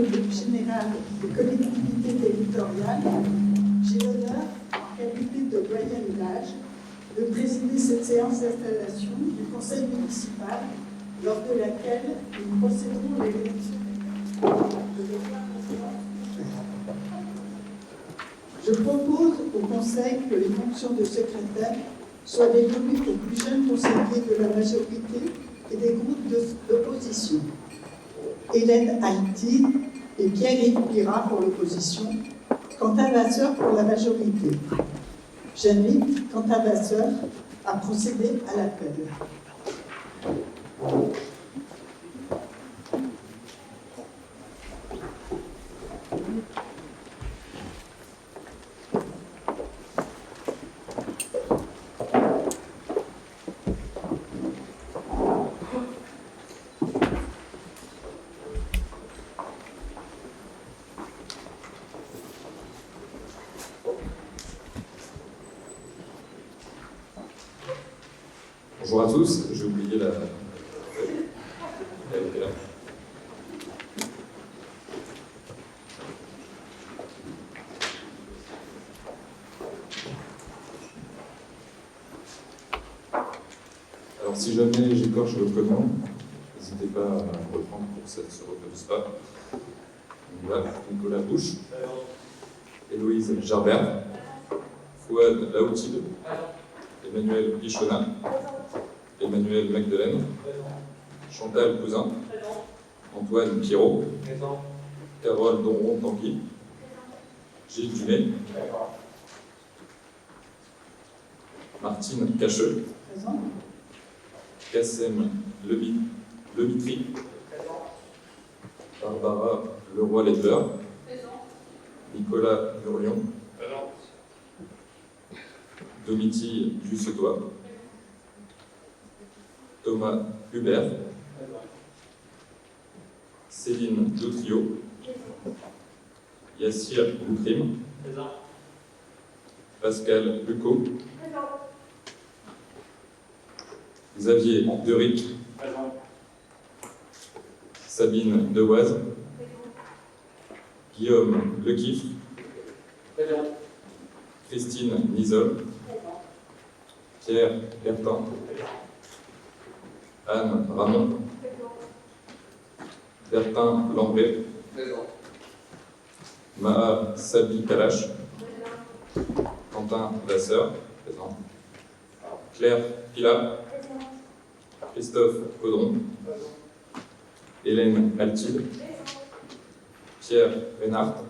délégué général des collectivités territoriales, j'ai l'honneur, en qualité de doyenne d'âge, de présider cette séance d'installation du conseil municipal, lors de laquelle nous procéderons à l'élection. Je propose au conseil que les fonctions de secrétaire soient dévolues aux plus jeunes conseillers de la majorité et des groupes d'opposition. Hélène Altine et Pierre-Yves Pirat pour l'opposition, Quentin Vasseur pour la majorité. J'invite Quentin Vasseur à procéder à l'appel. Bonjour à tous, j'ai oublié la... Alors si jamais j'écorche votre nom, n'hésitez pas à me reprendre pour que ça ne se reproduise pas. Voilà, Nicolas Bouche, Héloïse Jarbert, Fouad Laoutide, Emmanuel Pichonnat, Emmanuel Magdelaine, Chantal Cousin, Antoine Pierrot, Carole Donron-Tanguy, Gilles Dumay, Martine Cacheux, Kassem Lemitry, Barbara Leroy-Ledler, Nicolas Murion, Domiti Dussetois, Thomas Hubert, Céline Doutrio, Yassir Boukrim, Pascal Lucot, Xavier Deric, Sabine Deoise, Guillaume Lequiff, Christine Nisol, Pierre Bertin, Anne Ramon, Bertin Lambret, Maha Sabi Kalash, Quentin Vasseur, présent, Claire Pilat, Christophe Caudron, Hélène Altide, Pierre Reynard,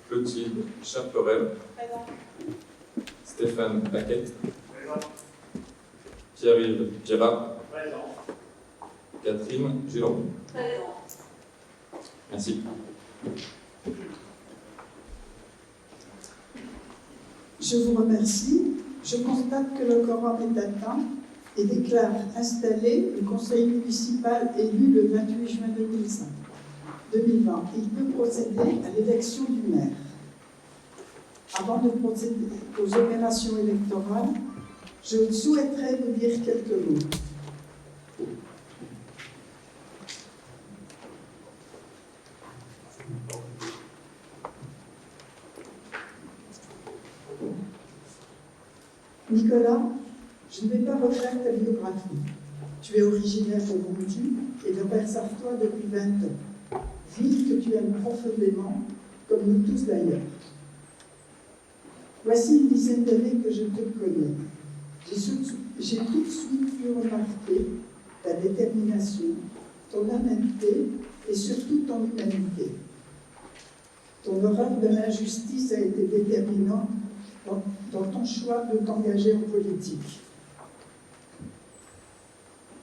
Clotilde Charperel, Stéphane Paquette, Pierre-Yves Pirat, Catherine Gillon. Merci. Je vous remercie. Je constate que le quorum est atteint et déclare installé le conseil municipal élu le 28 juin 2020. Il peut procéder à l'élection du maire. Avant de procéder aux opérations électorales, je souhaiterais vous dire quelques mots. Nicolas, je ne vais pas refaire ta biographie. Tu es originaire de Bondy et de Versartois depuis 20 ans. Ville que tu aimes profondément, comme nous tous d'ailleurs. Voici une dizaine d'années que je te connais. J'ai tout de suite pu remarquer ta détermination, ton honnêteté et surtout ton humanité. Ton horreur de l'injustice a été déterminante dans ton choix de t'engager en politique.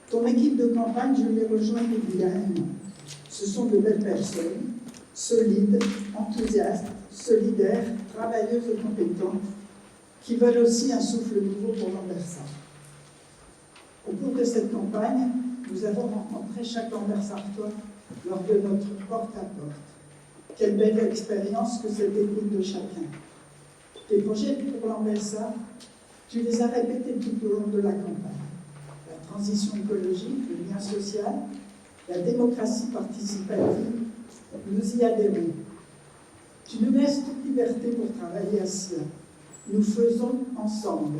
Ton équipe de campagne, je l'ai rejointe régulièrement. Ce sont de belles personnes, solides, enthousiastes, solidaires, travailleuses et compétentes, qui veulent aussi un souffle nouveau pour l'Anversat. Au cours de cette campagne, nous avons rencontré chaque Anversartois lors de notre porte-à-porte. Quelle belle expérience que cette écoute de chacun. Tes projets pour l'Anversat, tu les as répétés tout au long de la campagne. La transition écologique, le lien social, la démocratie participative, nous y adhérons. Tu nous laisses toute liberté pour travailler à cela. Nous faisons ensemble.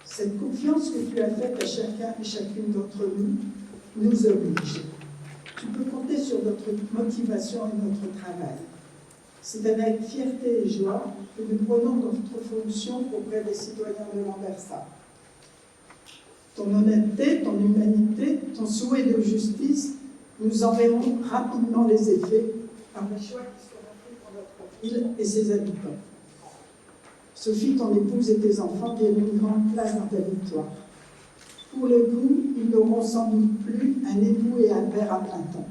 Cette confiance que tu as faite à chacun et chacune d'entre nous nous oblige. Tu peux compter sur notre motivation et notre travail. C'est avec fierté et joie que nous prenons notre fonction auprès des citoyens de Lambersart. Ton honnêteté, ton humanité, ton souhait de justice, nous en verrons rapidement les effets par les choix qui seront faits pour notre ville et ses habitants. Sophie, ton épouse et tes enfants tiennent une grande place dans ta victoire. Pour le coup, ils n'auront sans doute plus un époux et un père à plein temps.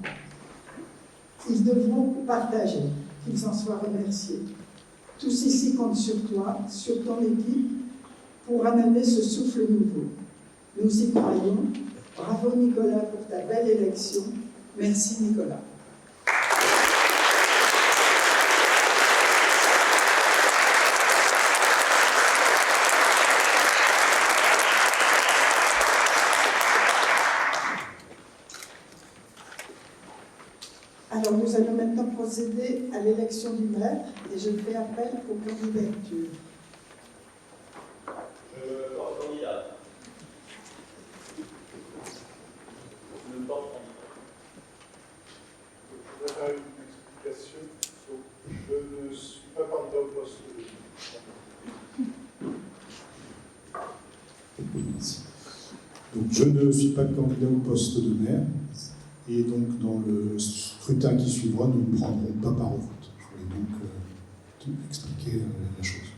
Ils devront partager, qu'ils en soient remerciés. Tous ici comptent sur toi, sur ton équipe, pour amener ce souffle nouveau. Nous y croyons. Bravo Nicolas pour ta belle élection. Merci Nicolas. Alors nous allons maintenant procéder à l'élection du maire et je fais appel aux candidatures. Je voudrais faire une explication. Je ne suis pas candidat au poste de... Donc, je ne suis pas candidat au poste de maire. Et donc, dans le scrutin qui suivra, nous ne prendrons pas part au vote. Je voulais donc expliquer la chose.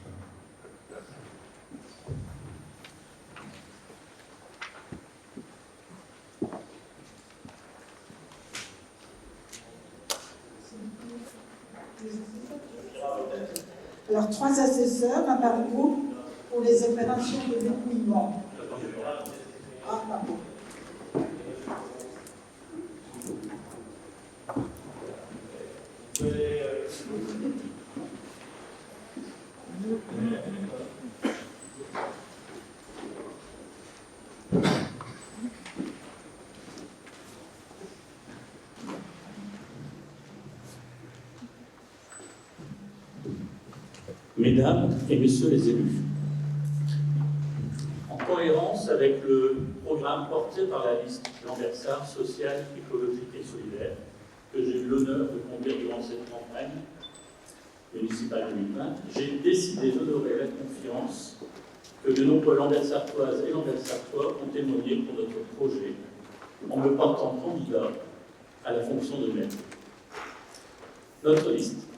Alors, 3 assesseurs, un par groupe, pour les opérations de dépouillement. Ah, pardon. Mesdames et Messieurs les élus, en cohérence avec le programme porté par la liste Lambersart Social, Écologique et Solidaire, que j'ai eu l'honneur de conduire durant cette campagne municipale 2020, j'ai décidé d'honorer la confiance que de nombreux Lambersartoises et Lambersartois ont témoigné pour notre projet en me portant candidat à la fonction de maire. Notre liste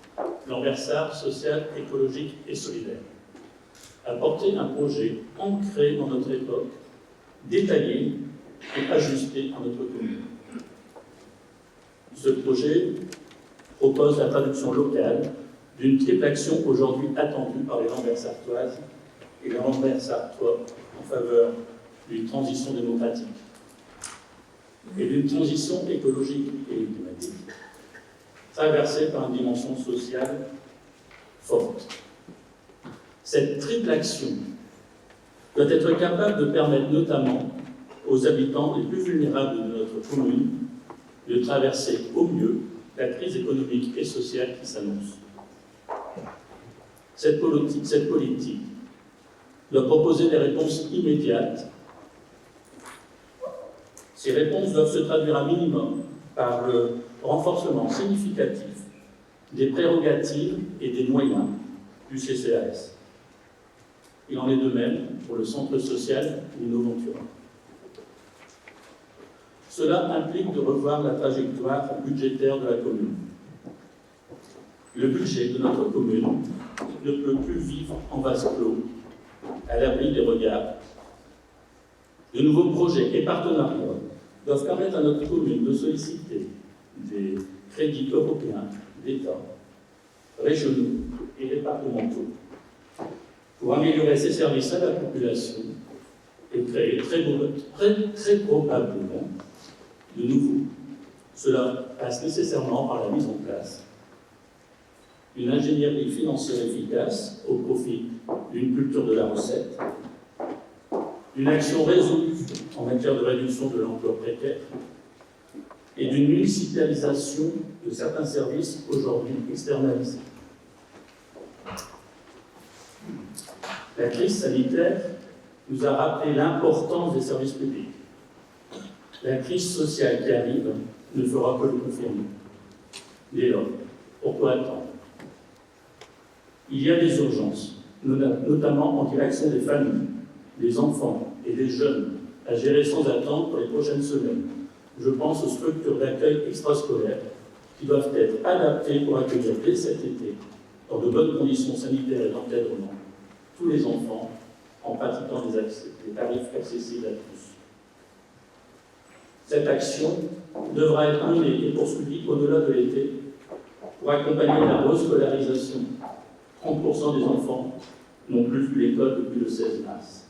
Lambersart Social, Écologique et Solidaire a porté un projet ancré dans notre époque, détaillé et ajusté à notre commune. Ce projet propose la traduction locale d'une triple action aujourd'hui attendue par les Lambersartoises et les Lambersartois en faveur d'une transition démocratique et d'une transition écologique et climatique, traversée par une dimension sociale forte. Cette triple action doit être capable de permettre notamment aux habitants les plus vulnérables de notre commune de traverser au mieux la crise économique et sociale qui s'annonce. Cette politique doit proposer des réponses immédiates. Ces réponses doivent se traduire à minimum par le renforcement significatif des prérogatives et des moyens du CCAS. Il en est de même pour le centre social Innoventura. Cela implique de revoir la trajectoire budgétaire de la commune. Le budget de notre commune ne peut plus vivre en vase clos, à l'abri des regards. De nouveaux projets et partenariats doivent permettre à notre commune de solliciter des crédits européens, d'État, régionaux et départementaux pour améliorer ses services à la population et créer très probablement de nouveaux. Cela passe nécessairement par la mise en place d'une ingénierie financière efficace au profit d'une culture de la recette, d'une action résolue en matière de réduction de l'emploi précaire, et d'une municipalisation de certains services aujourd'hui externalisés. La crise sanitaire nous a rappelé l'importance des services publics. La crise sociale qui arrive ne fera que le confirmer. Dès lors, pourquoi attendre? Il y a des urgences, notamment en direction des familles, des enfants et des jeunes, à gérer sans attendre pour les prochaines semaines. Je pense aux structures d'accueil extrascolaires qui doivent être adaptées pour accueillir dès cet été, dans de bonnes conditions sanitaires et d'encadrement, tous les enfants en pratiquant des tarifs accessibles à tous. Cette action devra être menée et poursuivie au-delà de l'été pour accompagner la rescolarisation. 30% des enfants n'ont plus vu l'école depuis le 16 mars.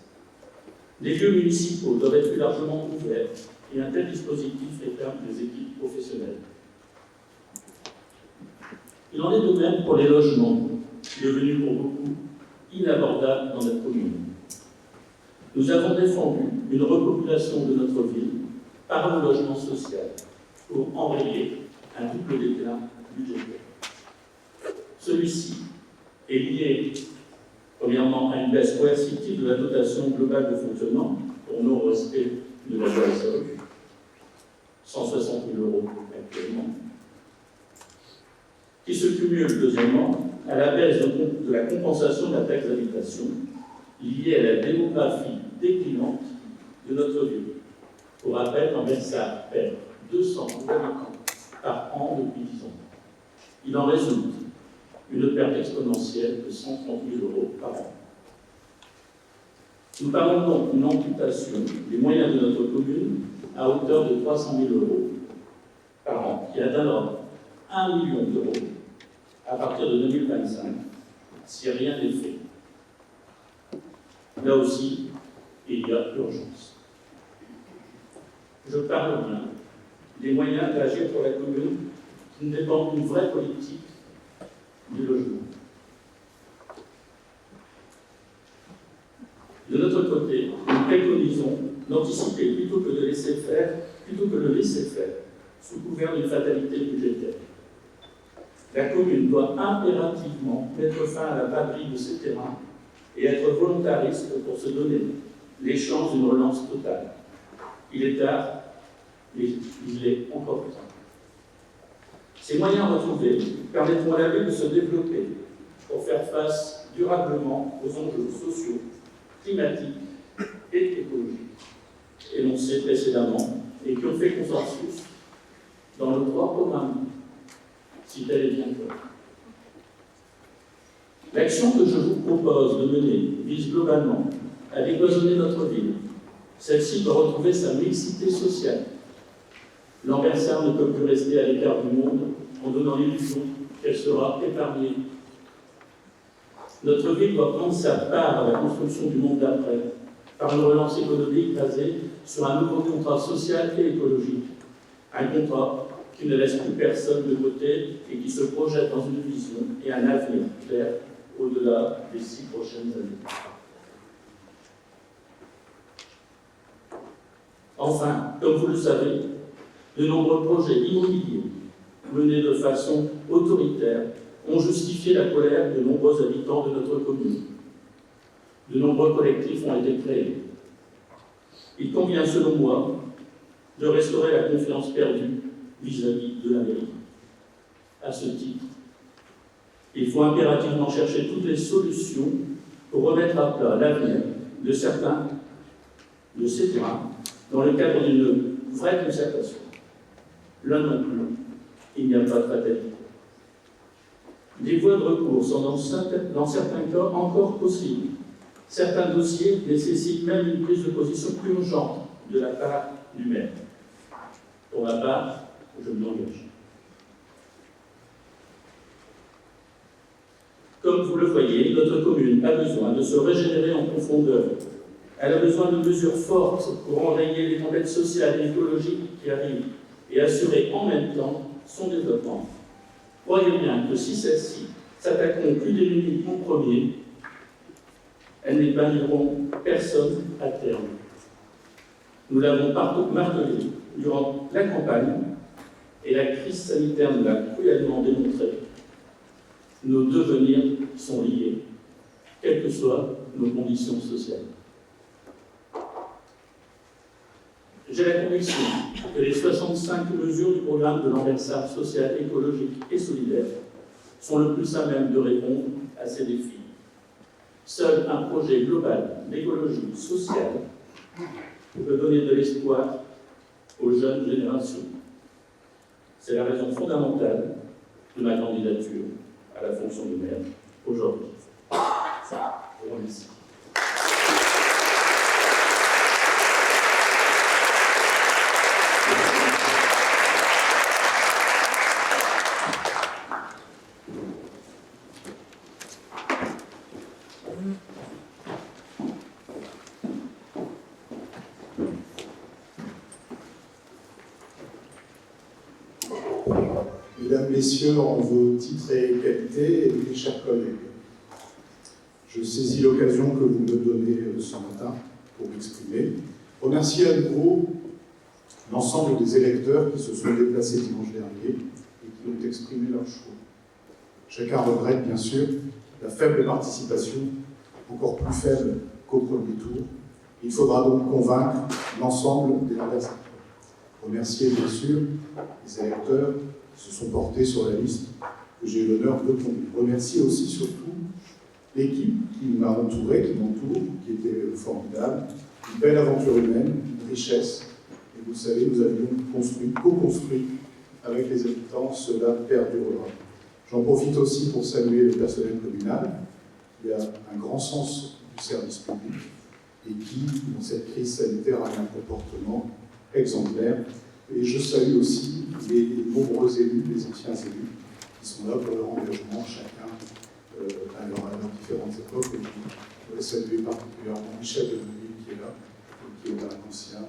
Les lieux municipaux doivent être plus largement ouverts et un tel dispositif réclame des équipes professionnelles. Il en est de même pour les logements, devenus pour beaucoup inabordables dans notre commune. Nous avons défendu une repopulation de notre ville par le logement social pour enrayer un double déclin budgétaire. Celui-ci est lié, premièrement, à une baisse coercitive de la dotation globale de fonctionnement pour non-respect de la loi SRU, 160 000 € actuellement, qui se cumule, deuxièmement, à la baisse de la compensation de la taxe d'habitation liée à la démographie déclinante de notre ville. Pour rappel, Lambersart perd 200 habitants par an depuis 10 ans. Il en résulte une perte exponentielle de 130 000 € par an. Nous parlons donc d'une amputation des moyens de notre commune à hauteur de 300 000 € par an, qui atteindra 1 million d'euros à partir de 2025, si rien n'est fait. Là aussi, il y a urgence. Je parle bien des moyens d'agir pour la commune qui dépendent d'une vraie politique du logement. De notre côté, nous préconisons d'anticiper plutôt que de laisser faire, sous couvert d'une fatalité budgétaire. La commune doit impérativement mettre fin à la braderie de ces terrains et être volontariste pour se donner les chances d'une relance totale. Il est tard, mais il est encore plus tard. Ces moyens retrouvés permettront à la ville de se développer pour faire face durablement aux enjeux sociaux, climatiques et écologiques, énoncés précédemment et qui ont fait consensus dans le droit programme, si tel est bien fait. L'action que je vous propose de mener vise globalement à décloisonner notre ville. Celle-ci doit retrouver sa mixité sociale. Lambersart ne peut plus rester à l'écart du monde en donnant l'illusion qu'elle sera épargnée. Notre ville doit prendre sa part à la construction du monde d'après, par une relance économique basée sur un nouveau contrat social et écologique. Un contrat qui ne laisse plus personne de côté et qui se projette dans une vision et un avenir clair au-delà des 6 prochaines années. Enfin, comme vous le savez, de nombreux projets immobiliers menés de façon autoritaire ont justifié la colère de nombreux habitants de notre commune. De nombreux collectifs ont été créés. Il convient, selon moi, de restaurer la confiance perdue vis-à-vis de la mairie. À ce titre, il faut impérativement chercher toutes les solutions pour remettre à plat l'avenir de certains de ces terrains dans le cadre d'une vraie concertation. Là non plus, il n'y a pas de fatalité. Des voies de recours sont dans certains cas encore possibles. Certains dossiers nécessitent même une prise de position urgente de la part du maire. Pour ma part, je m'engage. Comme vous le voyez, notre commune a besoin de se régénérer en profondeur. Elle a besoin de mesures fortes pour enrayer les tempêtes sociales et écologiques qui arrivent et assurer en même temps son développement. Croyez bien que si celles-ci s'attaqueront plus démunies en premier, elles n'épargneront personne à terme. Nous l'avons martelé durant la campagne et la crise sanitaire nous l'a cruellement démontré, nos devenirs sont liés, quelles que soient nos conditions sociales. J'ai la conviction que les 65 mesures du programme de l'Anversar social, écologique et solidaire sont le plus à même de répondre à ces défis. Seul un projet global d'écologie sociale peut donner de l'espoir aux jeunes générations. C'est la raison fondamentale de ma candidature à la fonction de maire aujourd'hui. Je vous remercie. Mesdames, Messieurs, en vos titres et qualités, et mes chers collègues, je saisis l'occasion que vous me donnez ce matin pour m'exprimer. Remercier à nouveau l'ensemble des électeurs qui se sont déplacés dimanche dernier et qui ont exprimé leur choix. Chacun regrette, bien sûr, la faible participation, encore plus faible qu'au premier tour. Il faudra donc convaincre l'ensemble des adversaires. Remercier, bien sûr, les électeurs qui se sont portés sur la liste que j'ai eu l'honneur de conduire. Remercier aussi, surtout, l'équipe qui m'a entouré, qui m'entoure, qui était formidable, une belle aventure humaine, une richesse. Et vous savez, nous avions construit, co-construit avec les habitants, cela perdurera. J'en profite aussi pour saluer le personnel communal, qui a un grand sens du service public et qui, dans cette crise sanitaire, a un comportement exemplaire. Et je salue aussi les nombreux élus, les anciens élus, qui sont là pour leur engagement, chacun à leurs différentes époques. Et je voudrais saluer particulièrement Michel Devenue, qui est là, et qui est un ancien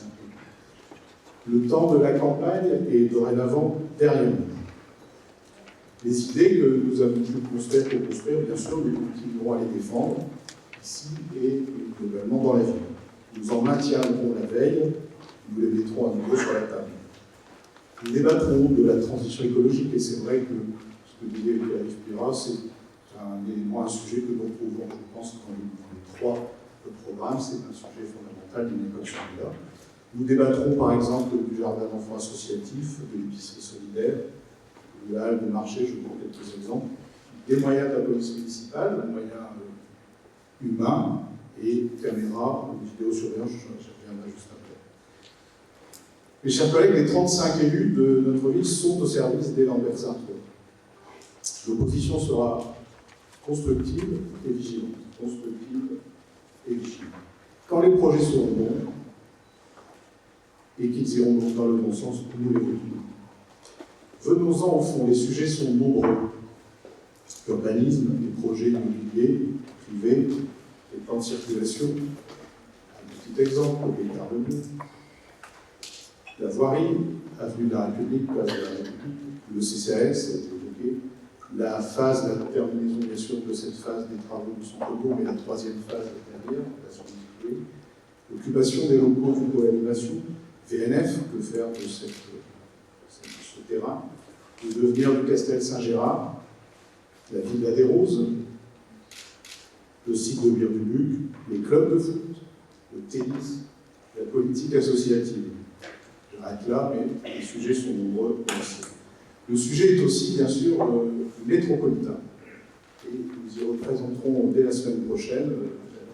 élu. Le temps de la campagne est dorénavant derrière nous. Les idées que nous avons pu construire pour construire, bien sûr, nous continuerons à les défendre, ici et globalement dans la ville. Nous en maintiendrons la veille, nous les mettrons à nouveau sur la table. Nous débattrons de la transition écologique, et c'est vrai que ce que disait Pierre-Yves Pira, c'est un sujet que nous retrouvons, je pense, dans les trois programmes, c'est un sujet fondamental d'une école solidaire. Nous débattrons par exemple du jardin d'enfants associatif, de l'épicerie solidaire, de la halle de marché, je vous prends quelques exemples, des moyens de la police municipale, des moyens humains et caméras, vidéosurveillance, je reviendrai juste après. Mes chers collègues, les 35 élus de notre ville sont au service des Lambersart. L'opposition sera constructive et vigilante. Constructive et vigilante. Quand les projets seront bons et qu'ils iront dans le bon sens, nous les voterons. Venons-en au fond, les sujets sont nombreux. Urbanisme, les projets immobiliers, privés, les plans de circulation. Un petit exemple, les Carvenus. La voirie, avenue de la République, place de la République, le CCAS a été évoqué, la phase, la terminaison bien sûr de cette phase des travaux de son cours, mais la troisième phase derrière, l'occupation des locaux du pôle animation, VNF, que faire de ce terrain, le devenir du Castel Saint-Gérard, la villa des Roses, le site de Bière-du-Luc, les clubs de foot, le tennis, la politique associative. J'arrête là, mais les sujets sont nombreux aussi. Le sujet est aussi, bien sûr, métropolitain. Et nous y représenterons dès la semaine prochaine.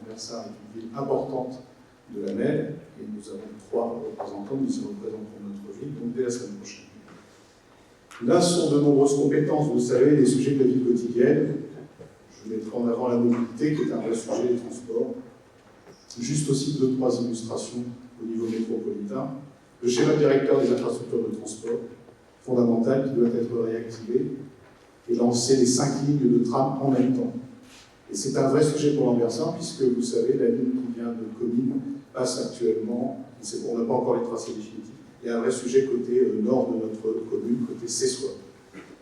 Lambersart est une ville importante de la Maine, et nous avons 3 représentants, nous y représenterons notre ville, donc dès la semaine prochaine. Là sont de nombreuses compétences, vous le savez, les sujets de la vie quotidienne. Je mettrai en avant la mobilité, qui est un vrai sujet des transports. Juste aussi 2-3 illustrations au niveau métropolitain. Le schéma directeur des infrastructures de transport, fondamental, qui doit être réactivé, et lancer les 5 lignes de tram en même temps. Et c'est un vrai sujet pour Lambersart, puisque vous savez, la ligne qui vient de Comines passe actuellement, on n'a pas encore les tracés définitifs. Il y a un vrai sujet côté nord de notre commune, côté Cessois.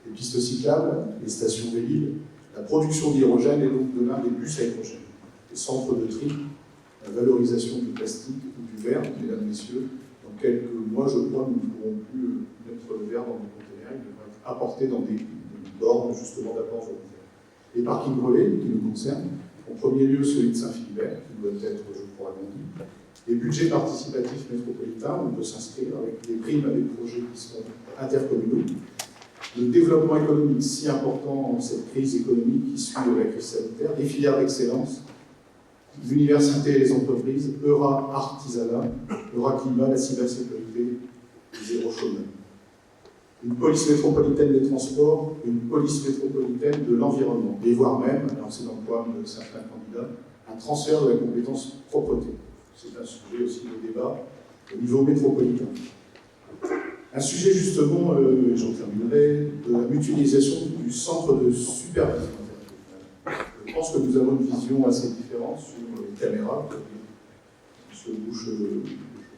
Les pistes cyclables, les stations Vélib, la production d'hydrogène et donc demain des bus à hydrogène. Les centres de tri, la valorisation du plastique ou du verre, mesdames, messieurs, dans quelques mois, je crois, nous ne pourrons plus mettre le verre dans des containers, il devra être apporté dans des bornes justement d'apport volontaire. Les parkings relais qui nous concernent, en premier lieu celui de Saint-Philibert, qui doit être, je crois, agrandi. Les budgets participatifs métropolitains, on peut s'inscrire avec des primes à des projets qui sont intercommunaux. Le développement économique si important en cette crise économique qui suit la crise sanitaire, les filières d'excellence, l'université et les entreprises, Eura Artisanat, Eura Climat, la cybersécurité, zéro chômage. Une police métropolitaine des transports, une police métropolitaine de l'environnement, et voire même, alors c'est dans le programme de certains candidats, un transfert de la compétence propreté. C'est un sujet aussi de débat au niveau métropolitain. Un sujet justement, j'en terminerai, de la mutualisation du centre de supervision. Je pense que nous avons une vision assez différente sur les caméras. M. Bouche, je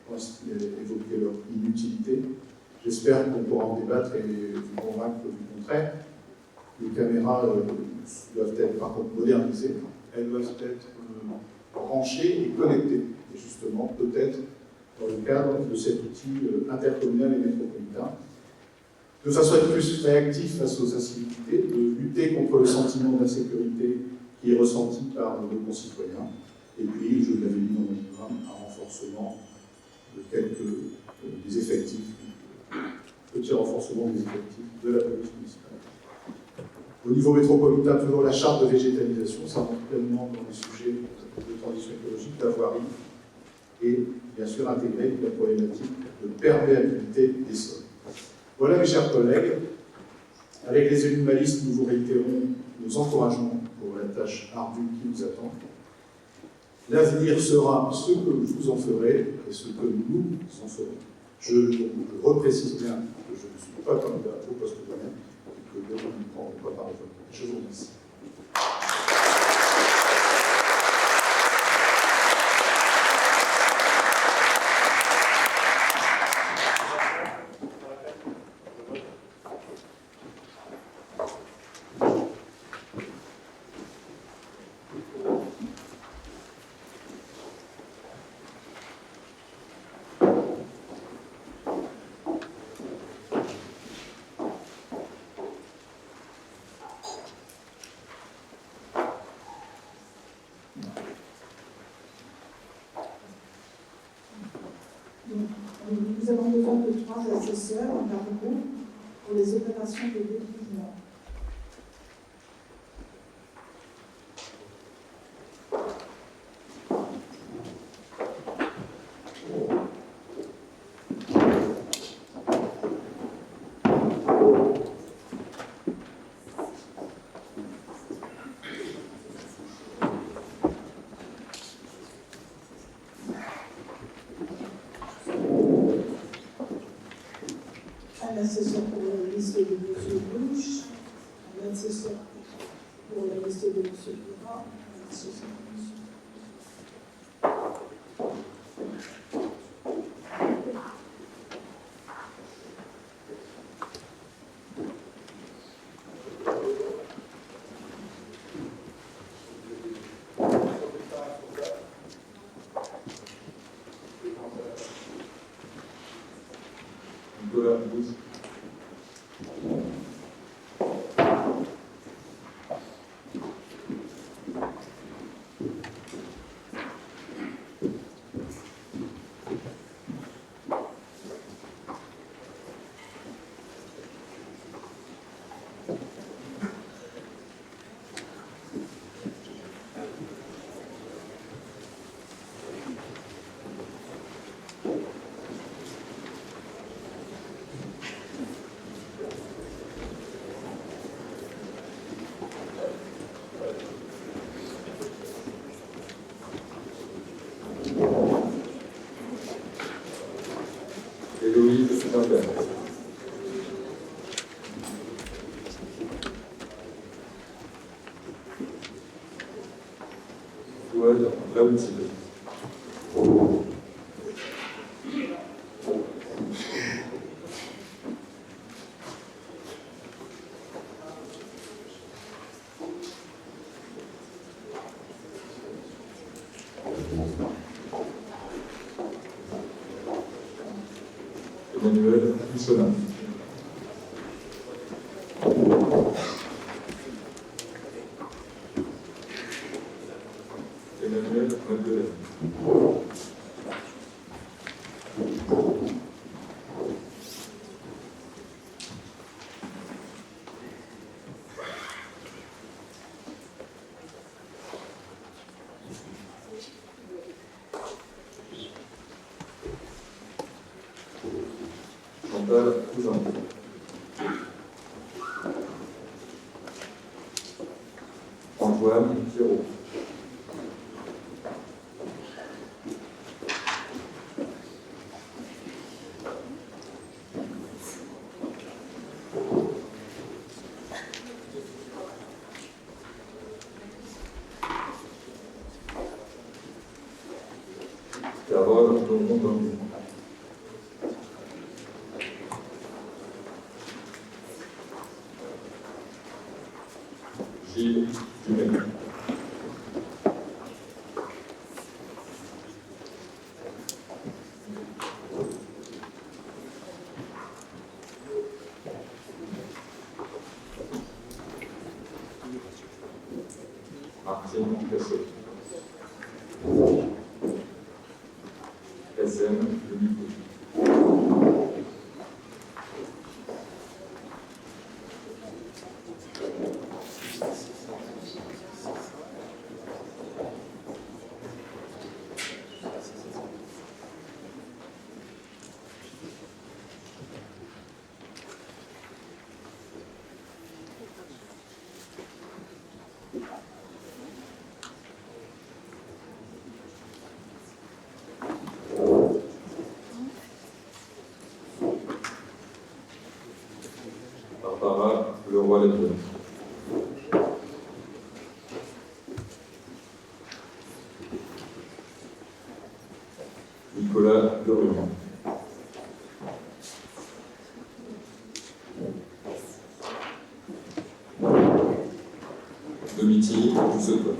pense qu'il a évoqué leur inutilité. J'espère qu'on pourra en débattre et vous convaincre du contraire. Les caméras doivent être par contre modernisées. Elles doivent être branchées et connectées. Et justement, peut-être dans le cadre de cet outil intercommunal et métropolitain, de façon à être plus réactif face aux incivilités, de lutter contre le sentiment d'insécurité qui est ressenti par nos concitoyens. Et puis, je l'avais mis dans mon programme, un renforcement de des effectifs, petit renforcement des effectifs de la police municipale. Au niveau métropolitain, toujours la charte de végétalisation, ça rentre pleinement dans les sujets de transition écologique, la voirie, et bien sûr intégrer la problématique de perméabilité des sols. Voilà mes chers collègues, avec les élus de ma liste, nous vous réitérons nos encouragements pour la tâche ardue qui nous attend. L'avenir sera ce que vous en ferez et ce que nous en ferons. Je reprécise bien que je ne suis pas candidat au poste de maire et que nous ne prendrons pas part au vote. Je vous remercie. Nous avons besoin de 3 assesseurs en par groupe pour les opérations de dépouillement. Un assesseur pour la liste de M. Bouche, un assesseur pour la liste de M. Pira, un assesseur pour M. Nicolas Bouche. Héloïse Lambert. Fouad Raoutine. Emmanuel Michonat. Emmanuel Magdelaine. Chantal Cousin. Antoine Pierrot. Carole Normandin. Gilles Dumais. Martine Cachot. SM Limité. Barbara Leroy-Ledru. Nicolas Leruand. Domiti Dussotois.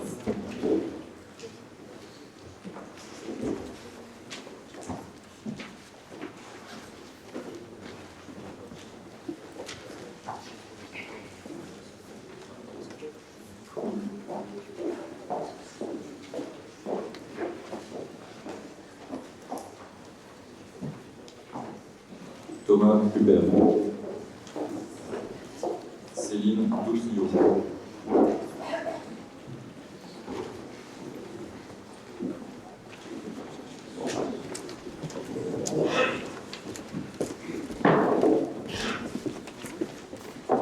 Thomas Hubert. Céline Doutrio.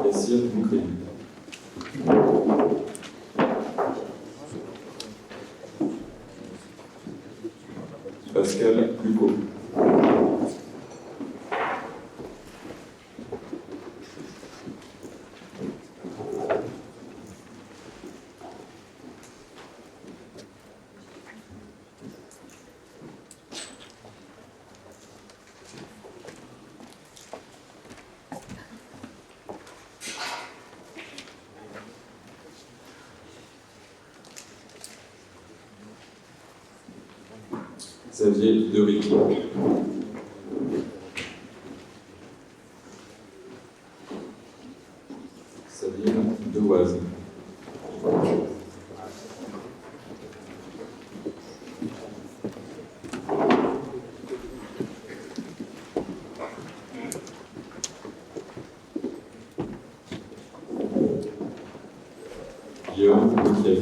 Yassir Bouclé. Pascal Lucot. Xavier Deric. Sabine Deoise. Guillaume Lequier.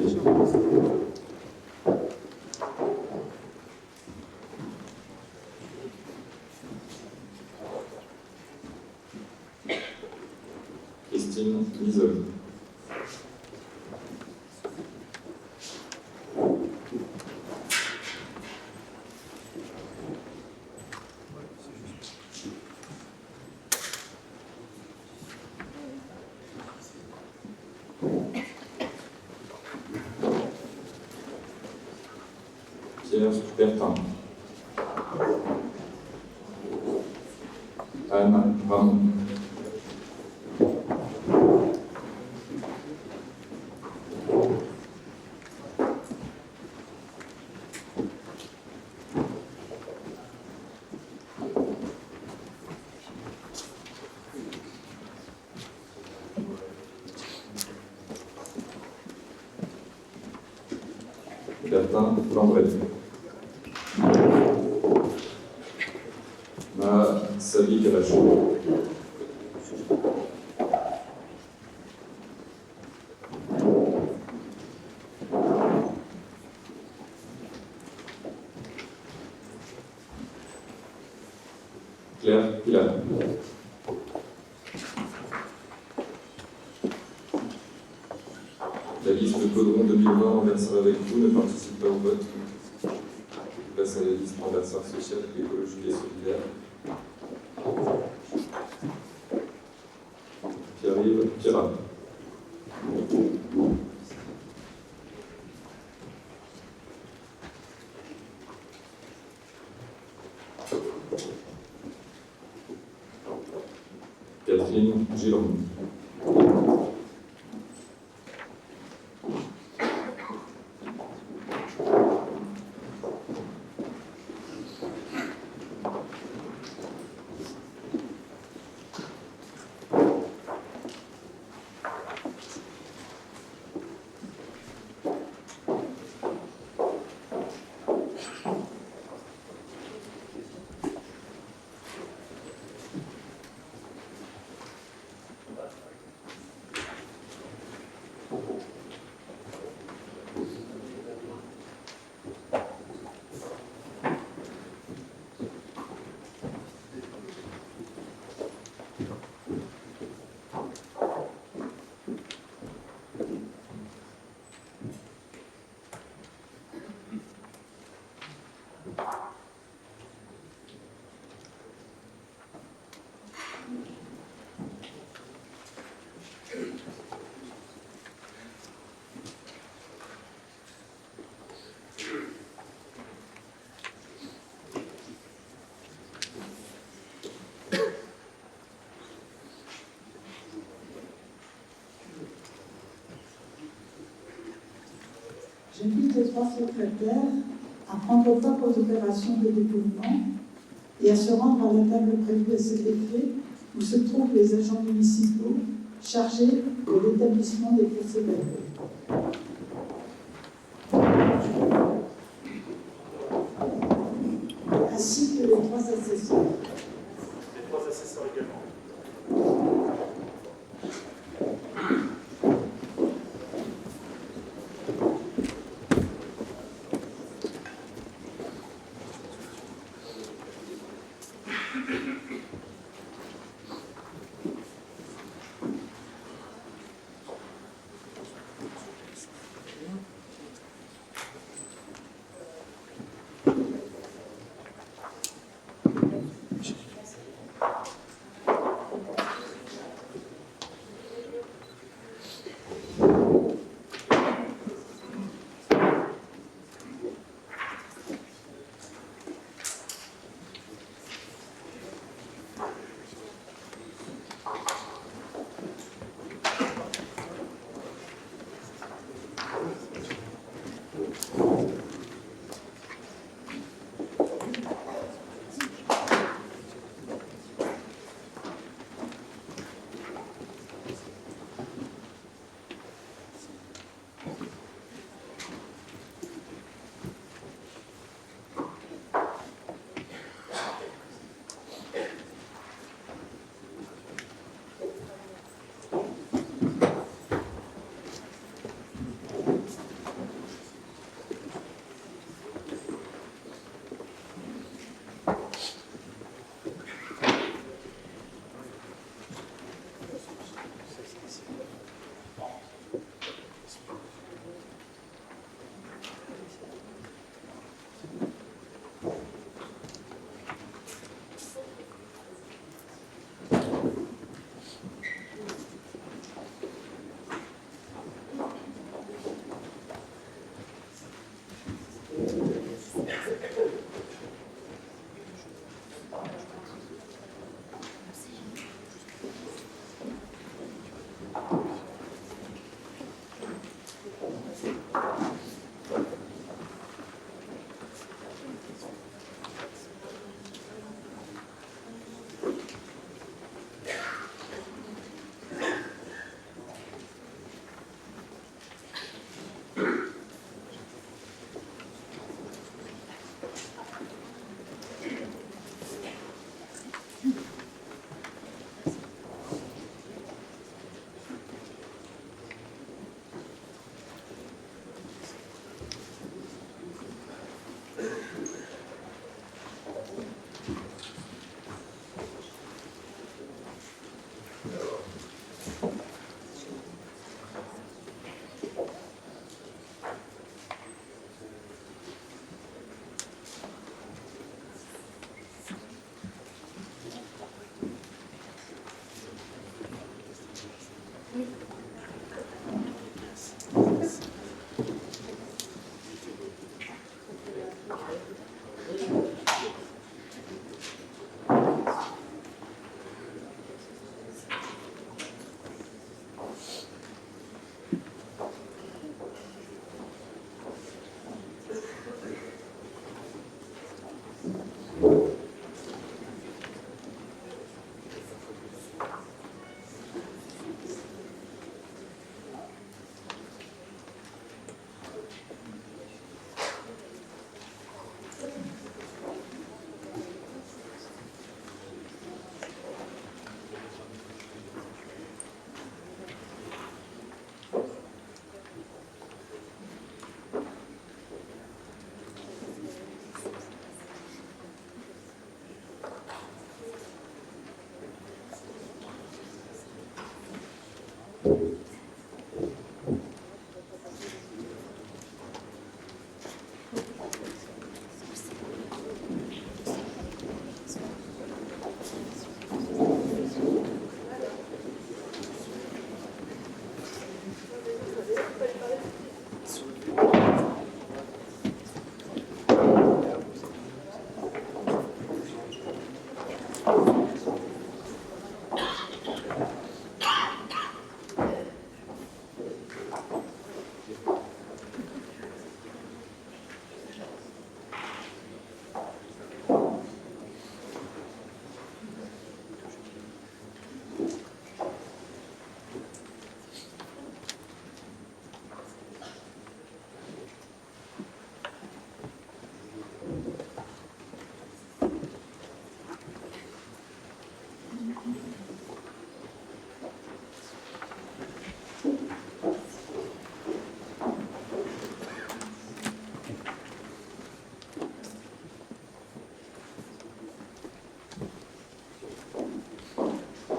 Christine Lisol. Pierre Bertin. Anne Ramon. Bertin Landré. Ma Sali Kalachou. Claire Pilat. La liste de Caudron 2020 Anniversaire avec vous ne participe pas au vote. Je passe à la liste Anniversaire social, écologique et solidaire. Pierre-Yves Pirat. Catherine Gillon. J'invite les trois secrétaires à prendre part aux opérations de dépouillement et à se rendre à la table prévue à cet effet où se trouvent les agents municipaux chargés de l'établissement des procès-verbaux. Ainsi que les trois assesseurs. Les trois assesseurs également.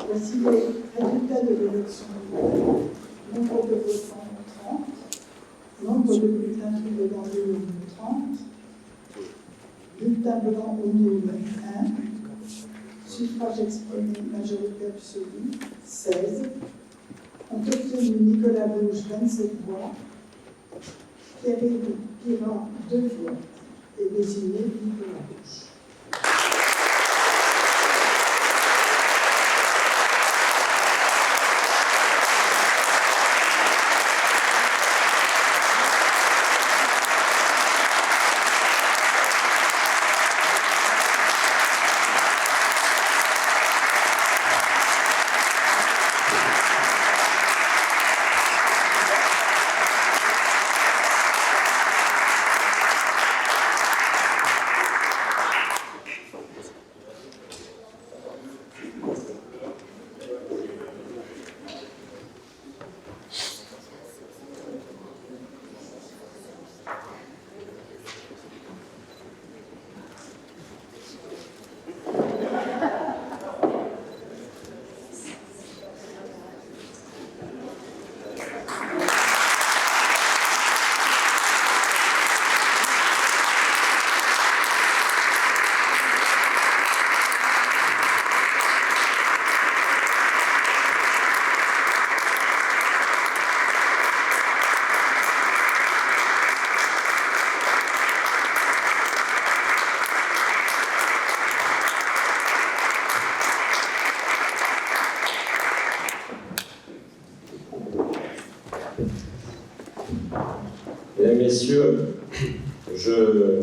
Voici les résultats de l'élection. Nombre de votants 30. Nombre de bulletins trouvés dans l'urne 30. Bulletin blanc au nul 1. Suffrage exprimé majorité absolue 16. Ont obtenu Nicolas Bouche 27 voix. Pierre-Yves Pirant 2 voix. Et désigné Nicolas Bouche. Mesdames, Messieurs, je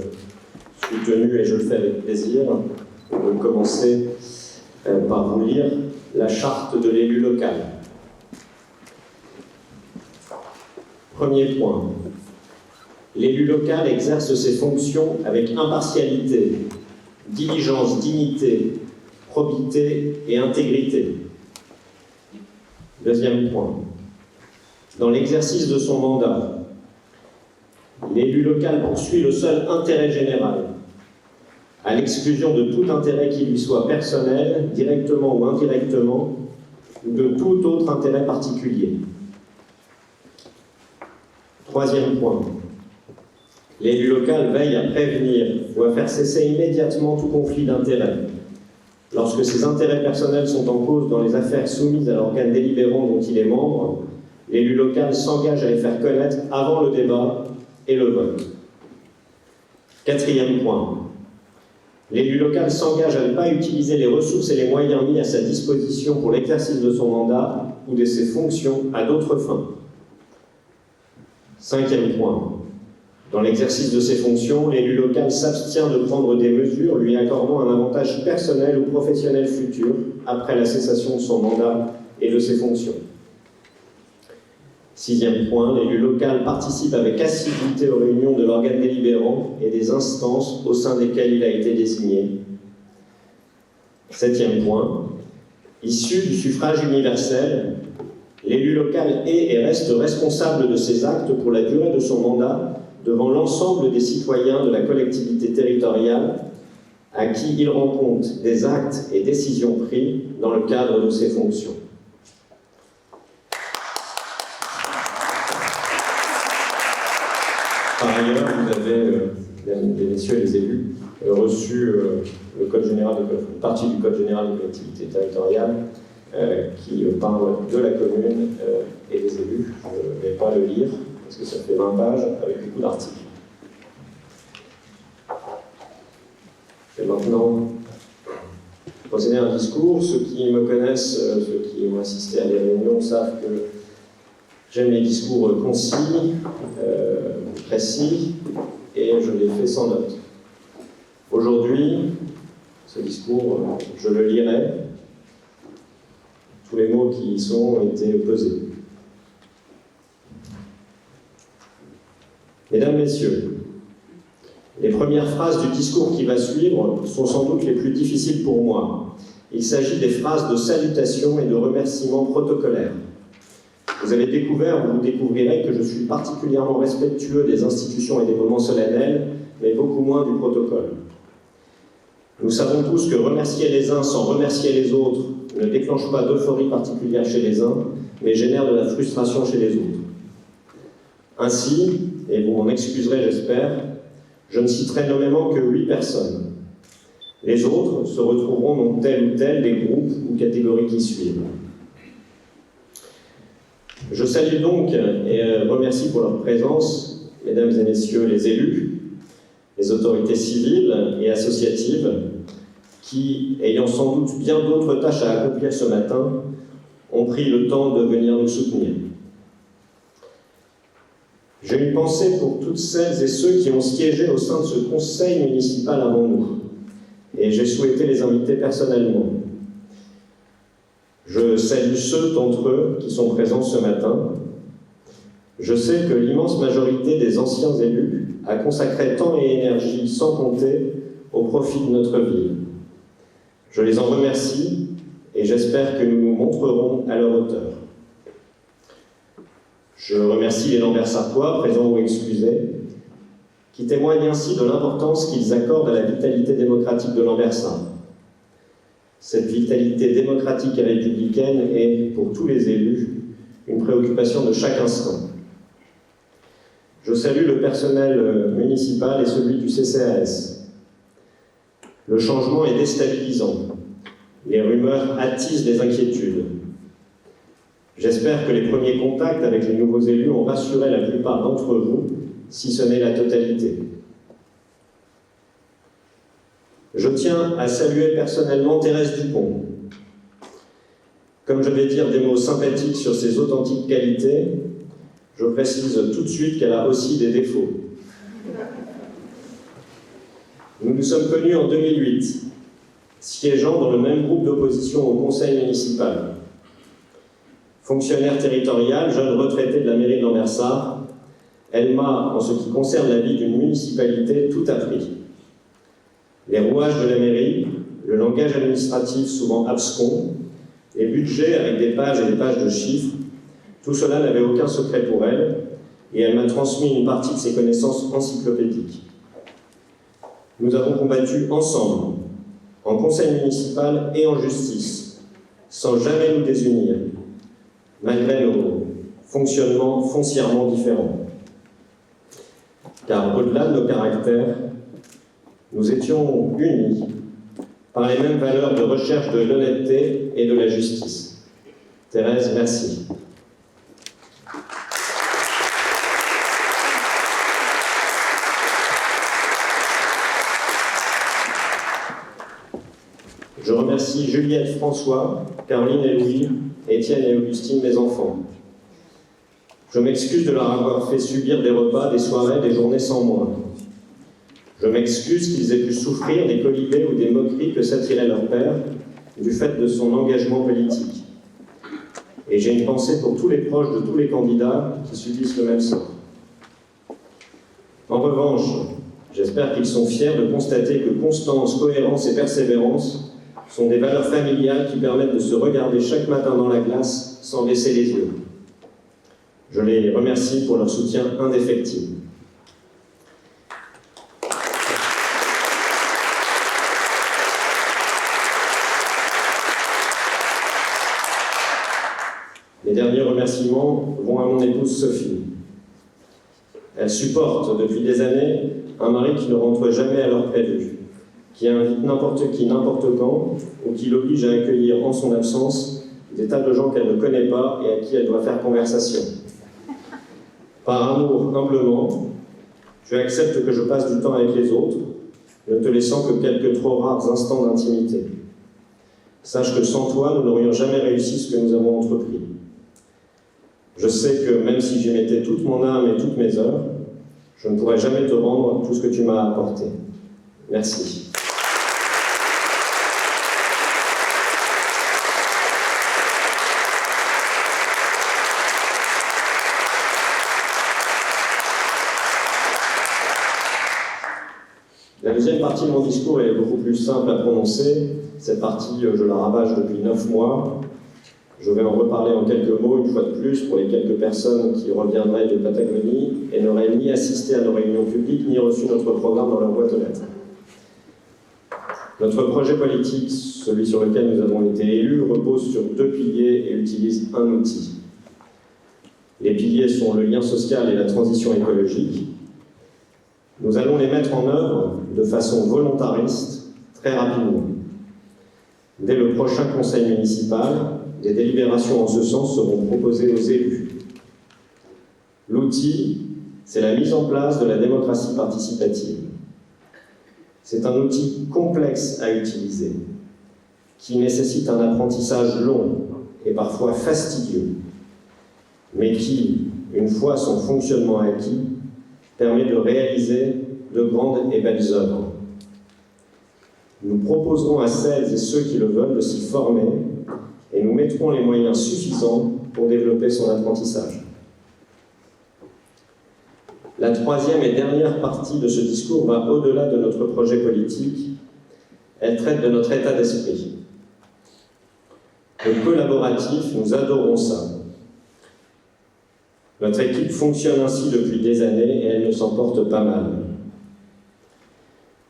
suis tenu, et je le fais avec plaisir, de commencer par vous lire la charte de l'élu local. Premier point. L'élu local exerce ses fonctions avec impartialité, diligence, dignité, probité et intégrité. Deuxième point. Dans l'exercice de son mandat, l'élu local poursuit le seul intérêt général, à l'exclusion de tout intérêt qui lui soit personnel, directement ou indirectement, ou de tout autre intérêt particulier. Troisième point. L'élu local veille à prévenir ou à faire cesser immédiatement tout conflit d'intérêts. Lorsque ses intérêts personnels sont en cause dans les affaires soumises à l'organe délibérant dont il est membre, l'élu local s'engage à les faire connaître avant le débat et le vote. Quatrième point. L'élu local s'engage à ne pas utiliser les ressources et les moyens mis à sa disposition pour l'exercice de son mandat ou de ses fonctions à d'autres fins. Cinquième point. Dans l'exercice de ses fonctions, l'élu local s'abstient de prendre des mesures lui accordant un avantage personnel ou professionnel futur après la cessation de son mandat et de ses fonctions. Sixième point, l'élu local participe avec assiduité aux réunions de l'organe délibérant et des instances au sein desquelles il a été désigné. Septième point, issu du suffrage universel, l'élu local est et reste responsable de ses actes pour la durée de son mandat devant l'ensemble des citoyens de la collectivité territoriale à qui il rend compte des actes et décisions pris dans le cadre de ses fonctions. Par ailleurs, vous avez, mesdames et messieurs les élus, reçu le Code général une partie du Code général des collectivités territoriales qui parle de la commune et des élus. Je ne vais pas le lire parce que ça fait 20 pages avec beaucoup d'articles. Je vais maintenant procéder à un discours. Ceux qui me connaissent, ceux qui ont assisté à des réunions savent que j'aime les discours concis, précis, et je les fais sans notes. Aujourd'hui, ce discours, je le lirai. Tous les mots qui y sont ont été pesés. Mesdames, Messieurs, les premières phrases du discours qui va suivre sont sans doute les plus difficiles pour moi. Il s'agit des phrases de salutation et de remerciement protocolaires. Vous avez découvert, ou vous découvrirez, que je suis particulièrement respectueux des institutions et des moments solennels, mais beaucoup moins du protocole. Nous savons tous que remercier les uns sans remercier les autres ne déclenche pas d'euphorie particulière chez les uns, mais génère de la frustration chez les autres. Ainsi, et vous m'en excuserez j'espère, je ne citerai nommément que 8 personnes. Les autres se retrouveront dans tel ou tel des groupes ou catégories qui suivent. Je salue donc et remercie pour leur présence, mesdames et messieurs les élus, les autorités civiles et associatives, qui, ayant sans doute bien d'autres tâches à accomplir ce matin, ont pris le temps de venir nous soutenir. J'ai une pensée pour toutes celles et ceux qui ont siégé au sein de ce conseil municipal avant nous, et j'ai souhaité les inviter personnellement. Je salue ceux d'entre eux qui sont présents ce matin. Je sais que l'immense majorité des anciens élus a consacré temps et énergie sans compter au profit de notre ville. Je les en remercie et j'espère que nous nous montrerons à leur hauteur. Je remercie les Lambersartois, présents ou excusés, qui témoignent ainsi de l'importance qu'ils accordent à la vitalité démocratique de Lambersart. Cette vitalité démocratique et républicaine est, pour tous les élus, une préoccupation de chaque instant. Je salue le personnel municipal et celui du CCAS. Le changement est déstabilisant. Les rumeurs attisent les inquiétudes. J'espère que les premiers contacts avec les nouveaux élus ont rassuré la plupart d'entre vous, si ce n'est la totalité. Je tiens à saluer personnellement Thérèse Dupont. Comme je vais dire des mots sympathiques sur ses authentiques qualités, je précise tout de suite qu'elle a aussi des défauts. Nous nous sommes connus en 2008, siégeant dans le même groupe d'opposition au conseil municipal. Fonctionnaire territorial, jeune retraité de la mairie de Lambersart, elle m'a, en ce qui concerne la vie d'une municipalité, tout appris. Les rouages de la mairie, le langage administratif souvent abscon, les budgets avec des pages et des pages de chiffres, tout cela n'avait aucun secret pour elle, et elle m'a transmis une partie de ses connaissances encyclopédiques. Nous avons combattu ensemble, en conseil municipal et en justice, sans jamais nous désunir, malgré nos fonctionnements foncièrement différents. Car au-delà de nos caractères, nous étions unis par les mêmes valeurs de recherche de l'honnêteté et de la justice. Thérèse, merci. Je remercie Juliette, François, Caroline et Louis, Étienne et Augustine, mes enfants. Je m'excuse de leur avoir fait subir des repas, des soirées, des journées sans moi. Je m'excuse qu'ils aient pu souffrir des colibés ou des moqueries que s'attirait leur père du fait de son engagement politique. Et j'ai une pensée pour tous les proches de tous les candidats qui subissent le même sort. En revanche, j'espère qu'ils sont fiers de constater que constance, cohérence et persévérance sont des valeurs familiales qui permettent de se regarder chaque matin dans la glace sans baisser les yeux. Je les remercie pour leur soutien indéfectible. Les derniers remerciements vont à mon épouse Sophie. Elle supporte depuis des années un mari qui ne rentre jamais à l'heure prévue, qui invite n'importe qui, n'importe quand, ou qui l'oblige à accueillir en son absence des tas de gens qu'elle ne connaît pas et à qui elle doit faire conversation. Par amour, humblement, tu acceptes que je passe du temps avec les autres, ne te laissant que quelques trop rares instants d'intimité. Sache que sans toi, nous n'aurions jamais réussi ce que nous avons entrepris. Je sais que même si j'y mettais toute mon âme et toutes mes heures, je ne pourrai jamais te rendre tout ce que tu m'as apporté. Merci. La deuxième partie de mon discours est beaucoup plus simple à prononcer. Cette partie, je la ravage depuis 9 mois. Je vais en reparler en quelques mots, une fois de plus, pour les quelques personnes qui reviendraient de Patagonie et n'auraient ni assisté à nos réunions publiques, ni reçu notre programme dans leur boîte aux lettres. Notre projet politique, celui sur lequel nous avons été élus, repose sur 2 piliers et utilise un outil. Les piliers sont le lien social et la transition écologique. Nous allons les mettre en œuvre de façon volontariste, très rapidement. Dès le prochain conseil municipal, des délibérations en ce sens seront proposées aux élus. L'outil, c'est la mise en place de la démocratie participative. C'est un outil complexe à utiliser, qui nécessite un apprentissage long et parfois fastidieux, mais qui, une fois son fonctionnement acquis, permet de réaliser de grandes et belles œuvres. Nous proposerons à celles et ceux qui le veulent de s'y former et nous mettrons les moyens suffisants pour développer son apprentissage. La troisième et dernière partie de ce discours va au-delà de notre projet politique. Elle traite de notre état d'esprit. Le collaboratif, nous adorons ça. Notre équipe fonctionne ainsi depuis des années et elle ne s'en porte pas mal.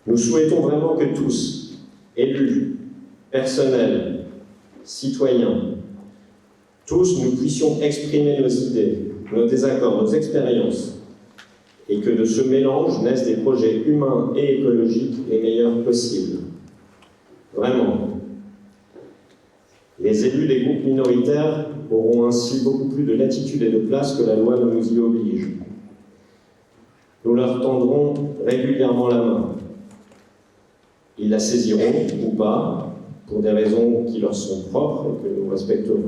Nous souhaitons vraiment que tous, élus, personnels, citoyens, tous nous puissions exprimer nos idées, nos désaccords, nos expériences, et que de ce mélange naissent des projets humains et écologiques les meilleurs possibles. Vraiment. Les élus des groupes minoritaires auront ainsi beaucoup plus de latitude et de place que la loi ne nous y oblige. Nous leur tendrons régulièrement la main. Ils la saisiront ou pas, pour des raisons qui leur sont propres et que nous respecterons.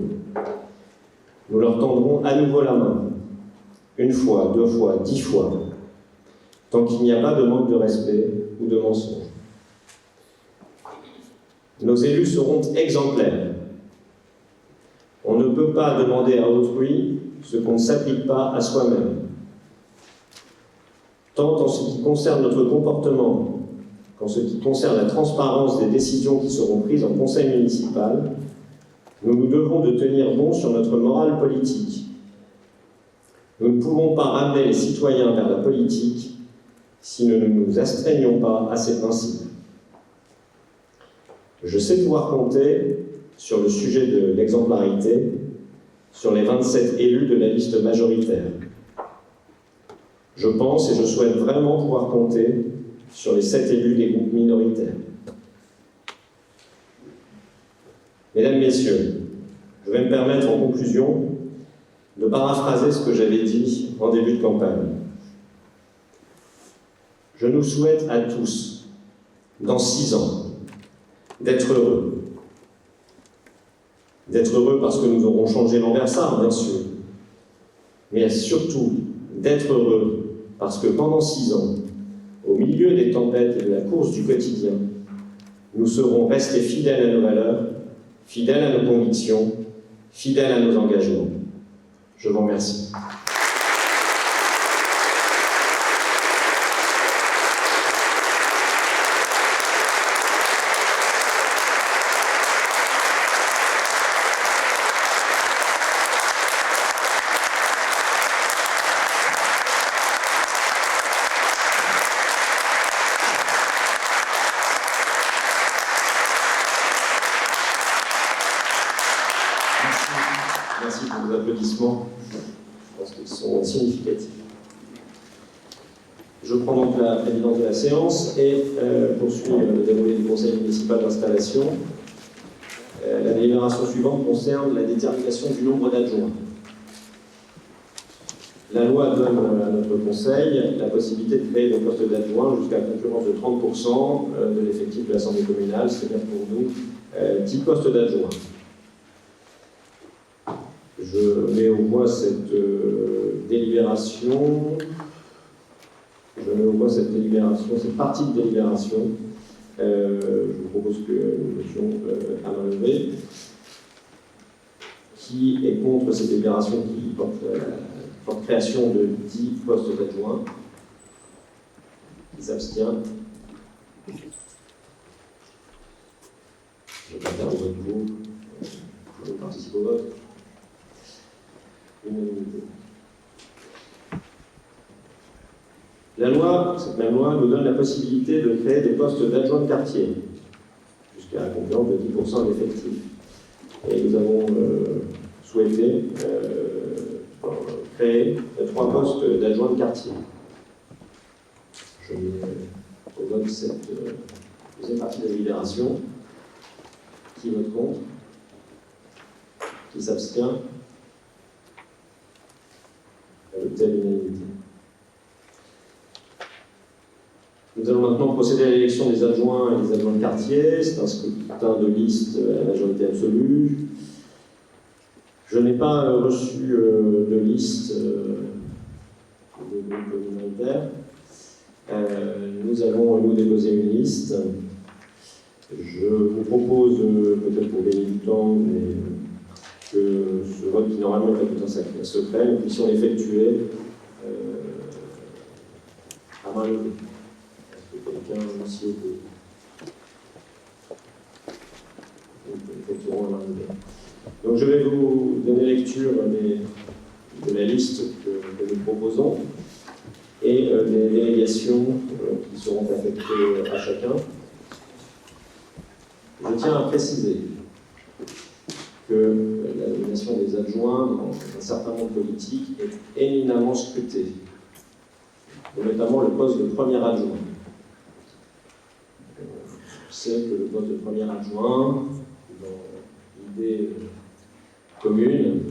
Nous leur tendrons à nouveau la main, 1 fois, 2 fois, 10 fois, tant qu'il n'y a pas de manque de respect ou de mensonge. Nos élus seront exemplaires. On ne peut pas demander à autrui ce qu'on ne s'applique pas à soi-même. Tant en ce qui concerne notre comportement qu'en ce qui concerne la transparence des décisions qui seront prises en conseil municipal, nous nous devons de tenir bon sur notre morale politique. Nous ne pouvons pas ramener les citoyens vers la politique si nous ne nous astreignons pas à ces principes. Je sais pouvoir compter sur le sujet de l'exemplarité, sur les 27 élus de la liste majoritaire. Je pense et je souhaite vraiment pouvoir compter sur les 7 élus des groupes minoritaires. Mesdames, Messieurs, je vais me permettre en conclusion de paraphraser ce que j'avais dit en début de campagne. Je nous souhaite à tous, dans 6 ans, d'être heureux. D'être heureux parce que nous aurons changé l'Anversard, bien sûr, mais surtout d'être heureux parce que pendant 6 ans, au milieu des tempêtes et de la course du quotidien, nous serons restés fidèles à nos valeurs, fidèles à nos convictions, fidèles à nos engagements. Je vous remercie. Merci pour vos applaudissements. Je pense qu'ils sont significatifs. Je prends donc la présidence de la séance et poursuis le déroulé du conseil municipal d'installation. La délibération suivante concerne la détermination du nombre d'adjoints. La loi donne à notre conseil la possibilité de créer des postes d'adjoints jusqu'à la concurrence de 30% de l'effectif de l'Assemblée communale, c'est-à-dire pour nous 10 postes d'adjoints. Je mets au voie cette délibération. Cette partie de délibération. Je vous propose que nous mettions à main levée. Qui est contre cette délibération qui porte création de 10 postes d'adjoints? Qui s'abstient? Je vais pas faire le vote pour. Je participe au vote. Unanimité. Cette même loi nous donne la possibilité de créer des postes d'adjoints de quartier, jusqu'à la concurrence de 10% de l'effectif. Et nous avons souhaité créer 3 postes d'adjoints de quartier. Je mets au vote cette deuxième partie de la délibération. Qui vote contre? Qui s'abstient? Adopté à l'unanimité. Nous allons maintenant procéder à l'élection des adjoints et des adjoints de quartier. C'est un scrutin de liste à la majorité absolue. Je n'ai pas reçu de liste de groupes minoritaires. Nous allons nous déposer une liste. Je vous propose, peut-être pour gagner du temps, mais que ce vote qui normalement est un secret, nous puissions l'effectuer à main levée. Quelqu'un aussi donc je vais vous donner lecture de la liste que nous proposons et des délégations qui seront affectées à chacun. Je tiens à préciser que la nomination des adjoints dans un certain nombre politique est éminemment scrutée, notamment le poste de premier adjoint. C'est que le poste de premier adjoint, dans l'idée commune,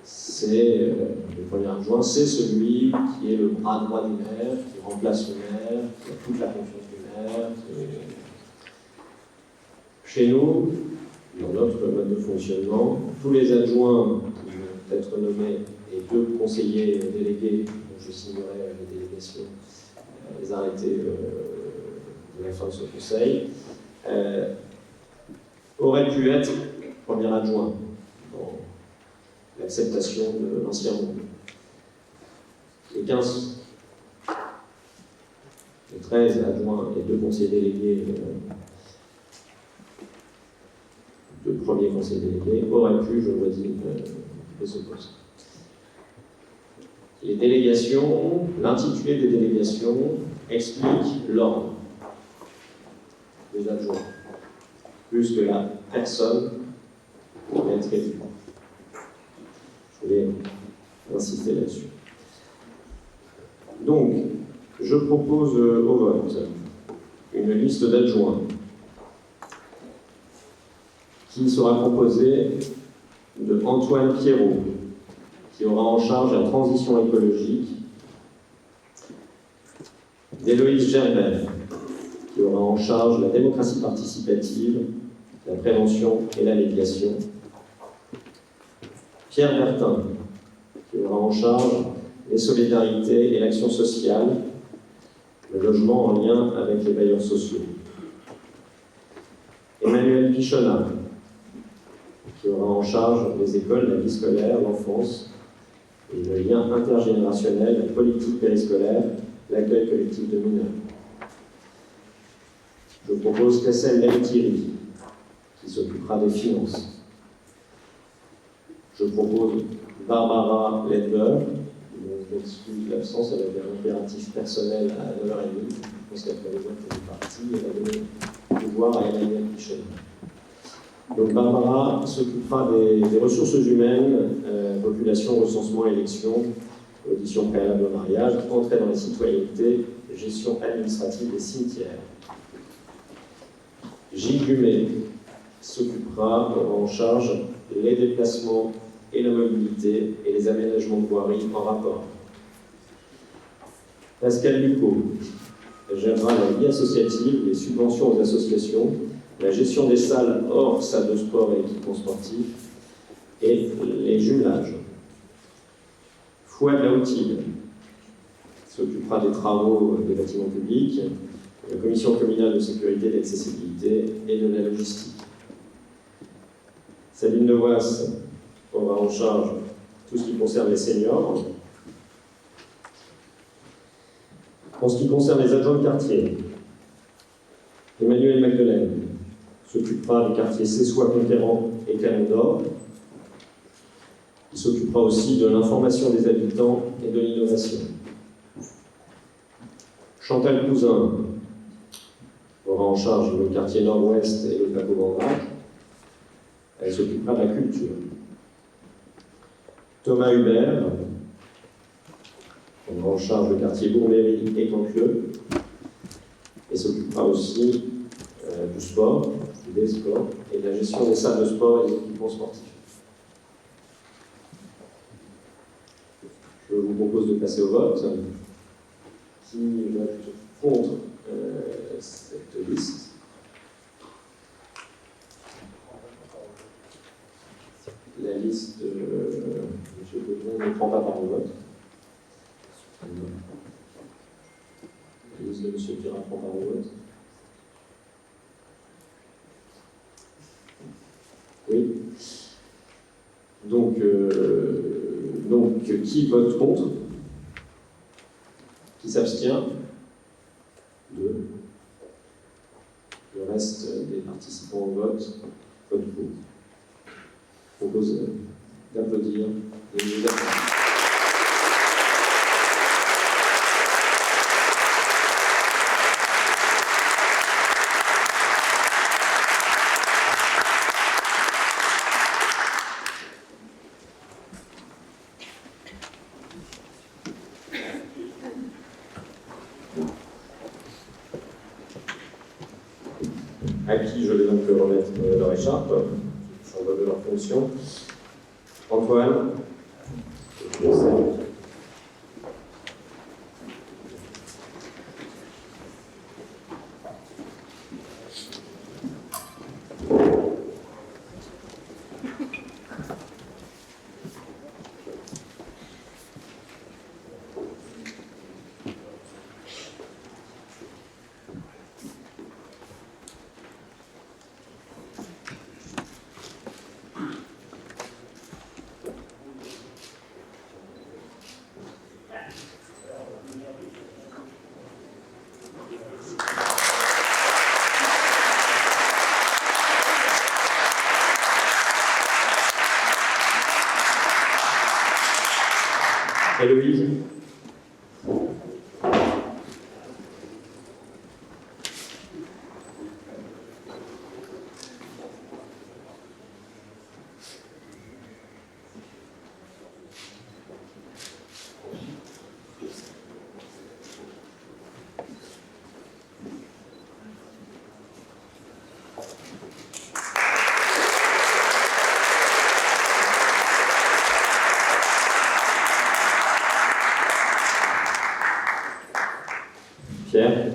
c'est le premier adjoint, c'est celui qui est le bras droit du maire, qui remplace le maire, qui a toute la confiance du maire. Chez nous, dans notre mode de fonctionnement, tous les adjoints qui vont être nommés et 2 conseillers délégués, dont je signerai les délégations, les arrêtés de la fin de ce conseil, aurait pu être premier adjoint dans l'acceptation de l'ancien monde. Les 13 adjoints et 2 conseillers délégués, 2 premiers conseillers délégués, auraient pu, je le redis, occuper ce poste. Les délégations, l'intitulé des délégations explique l'ordre des adjoints, plus que la personne qui va être élue. Je voulais insister là-dessus. Donc, je propose au vote une liste d'adjoints qui sera composée de Antoine Pierrot, qui aura en charge la transition écologique, d'Héloïse Gerbert, qui aura en charge la démocratie participative, la prévention et la médiation. Pierre Bertin, qui aura en charge les solidarités et l'action sociale, le logement en lien avec les bailleurs sociaux. Emmanuel Pichonnat, qui aura en charge les écoles, la vie scolaire, l'enfance, et le lien intergénérationnel, la politique périscolaire, l'accueil collectif de mineurs. Je propose Kessel Lemthiri, qui s'occupera des finances. Je propose Barbara Ledber, qui m'excuse l'absence, elle avait un impératif personnel à 9h30. Je pense qu'après les votes, elle est partie, elle a donné le pouvoir à Emmanuel Pichonnat. Donc Barbara s'occupera des ressources humaines, population, recensement, élection, audition préalable au mariage, entrée dans la citoyenneté, gestion administrative des cimetières. Gilles Gumet s'occupera, aura en charge les déplacements et la mobilité et les aménagements de voirie en rapport. Pascal Lucot gérera la vie associative, les subventions aux associations, la gestion des salles hors salles de sport et équipements sportifs et les jumelages. Fouad Laoutil s'occupera des travaux des bâtiments publics, de la commission communale de sécurité, d'accessibilité et de la logistique. Sabine Levoisse aura en charge tout ce qui concerne les seniors. En ce qui concerne les adjoints de quartier, Emmanuel Magdelaine s'occupera des quartiers Cessois, Conquérant et Canon d'Or. Il s'occupera aussi de l'information des habitants et de l'innovation. Chantal Cousin aura en charge le quartier Nord-Ouest et le plateau Vendac. Elle s'occupera de la culture. Thomas Hubert aura en charge le quartier Bourg-Méry et Campieux et s'occupera aussi du sport, des sports et de la gestion des salles de sport et des équipements sportifs. Je vous propose de passer au vote. Qui vote contre cette liste? La liste de M. Bedon ne prend pas part au vote. La liste de M. Pirard prend part au vote. Oui. Donc, qui vote contre? Qui s'abstient? 2. Le reste des participants au vote vote pour. Je propose d'applaudir et de nous applaudir. À qui je vais donc remettre leur écharpe, symbole de leur fonction. Antoine, Héloïse. Pierre.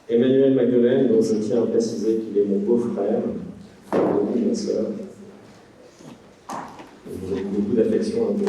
Emmanuel Magdelaine, dont je tiens à préciser qu'il est mon beau-frère, beaucoup de ma sœur. Vous avez beaucoup d'affection à vous.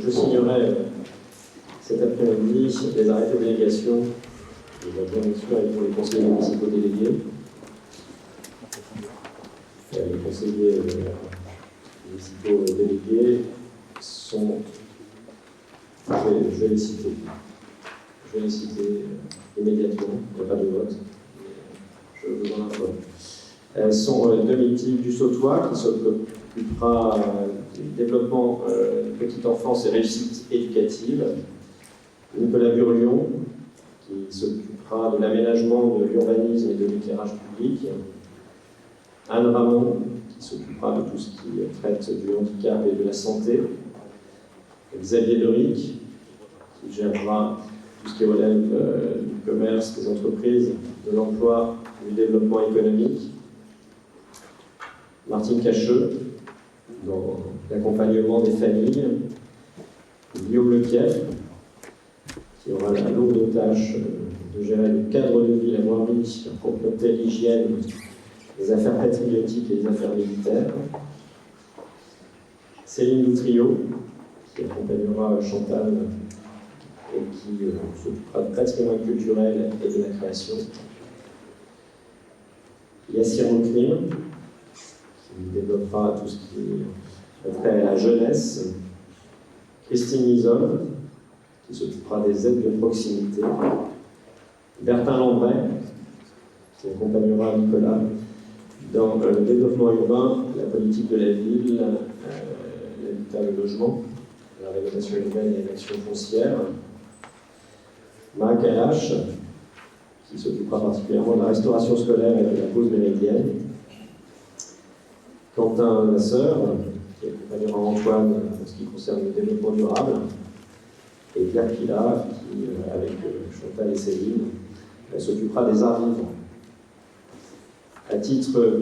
Je signerai cet après-midi les arrêtés de délégation, bien sûr, pour les conseillers municipaux délégués. Les conseillers municipaux délégués sont, je vais les citer. Je vais les citer immédiatement, il n'y a pas de vote. Je vous en informe. Elles sont Dominique Dussautois, qui s'occupera du développement de petite enfance et réussite éducative. Nicolas Burlion, qui s'occupera de l'aménagement, de l'urbanisme et de l'éclairage public. Anne Ramon, qui s'occupera de tout ce qui traite du handicap et de la santé. Xavier Deric, qui gérera tout ce qui relève du commerce, des entreprises, de l'emploi, du développement économique. Martine Cacheux, dans l'accompagnement des familles. Guillaume Lequier, qui aura la lourde tâche de gérer le cadre de vie, la voirie, la propreté, l'hygiène, les affaires patriotiques et les affaires militaires. Céline Doutrio, qui accompagnera Chantal et qui s'occupera du patrimoine culturel et de la création. Yassir Moukrim, qui développera tout ce qui est trait à la jeunesse. Christine Isol, qui s'occupera des aides de proximité. Bertin Lambray, qui accompagnera Nicolas dans le développement urbain, la politique de la ville, l'habitat, le logement, la rénovation urbaine et l'action foncière. Marc Kalash, qui s'occupera particulièrement de la restauration scolaire et de la pause méridienne. Quentin Lasseur, qui accompagnera Antoine en ce qui concerne le développement durable. Et Pierre Pilat, qui, avec Chantal et Céline, s'occupera des arts vivants. À titre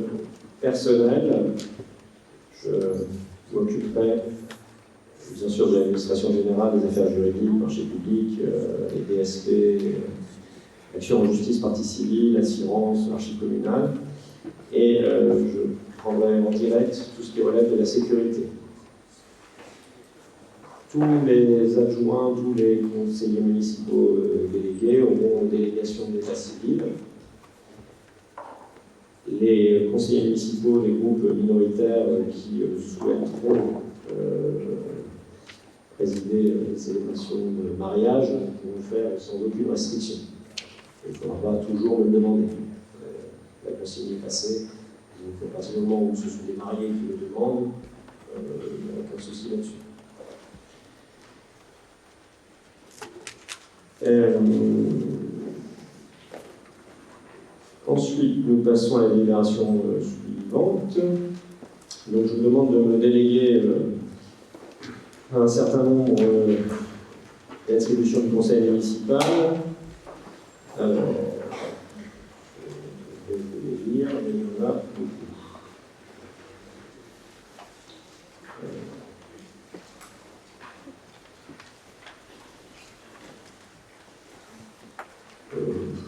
personnel, je m'occuperai, bien sûr, de l'administration générale, des affaires juridiques, marché public, les DSP, action en justice, partie civile, assurance, archives communales. Et je prendrai en direct tout ce qui relève de la sécurité. Tous les adjoints, tous les conseillers municipaux délégués auront une délégation d'état civil. Les conseillers municipaux des groupes minoritaires qui souhaiteront présider les célébrations de mariage pourront faire sans aucune restriction. Il ne faudra pas toujours me le demander. La consigne est passée. Donc, à partir du moment où ce sont des mariés qui le demandent, il n'y a aucun souci là-dessus. Ensuite, nous passons à la délibération suivante. Donc, je vous demande de me déléguer un certain nombre d'attributions du conseil municipal. Alors, je vais vous les lire, mais il y en a beaucoup.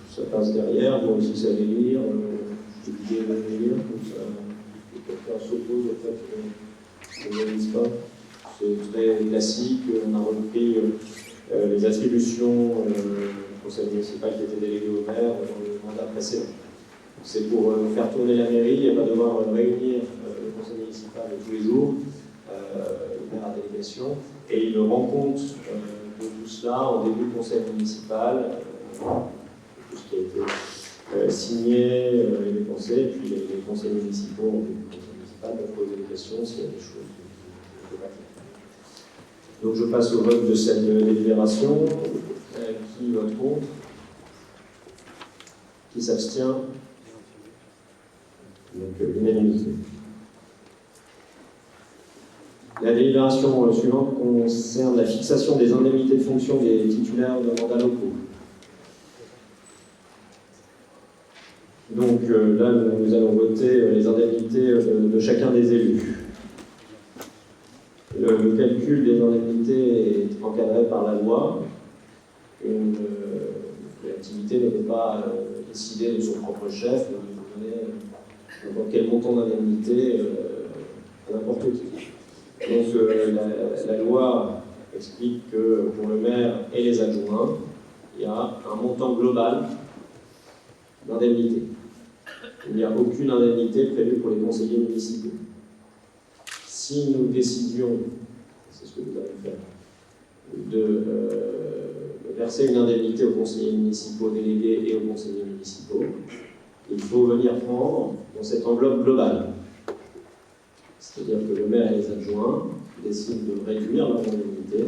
Ça passe derrière, moi aussi ça les lire, j'ai oublié de les lire, comme ça, quelqu'un s'oppose au fait qu'on ne lise pas. C'est très classique, on a repris les attributions du conseil municipal qui étaient déléguées au maire dans le mandat précédent. C'est pour faire tourner la mairie et pas devoir réunir le conseil municipal tous les jours, le maire à délégation, et il rend compte de tout cela en début de conseil municipal. Tout ce qui a été signé et dépensé, et puis les conseils municipaux, peuvent poser des questions s'il y a des choses qui ne peuvent pas faire. Donc je passe au vote de cette délibération. Qui vote contre? Qui s'abstient? Donc l'unanimité. La délibération suivante concerne la fixation des indemnités de fonction des titulaires de mandats locaux. Donc là, nous allons voter les indemnités de chacun des élus. Le calcul des indemnités est encadré par la loi. Une collectivité ne peut pas décider de son propre chef de donner n'importe quel montant d'indemnité à n'importe qui. Donc la loi explique que pour le maire et les adjoints, il y a un montant global d'indemnité. Il n'y a aucune indemnité prévue pour les conseillers municipaux. Si nous décidions, c'est ce que nous allons faire, de verser une indemnité aux conseillers municipaux délégués et aux conseillers municipaux, il faut venir prendre dans cette enveloppe globale. C'est-à-dire que le maire et les adjoints décident de réduire leur indemnité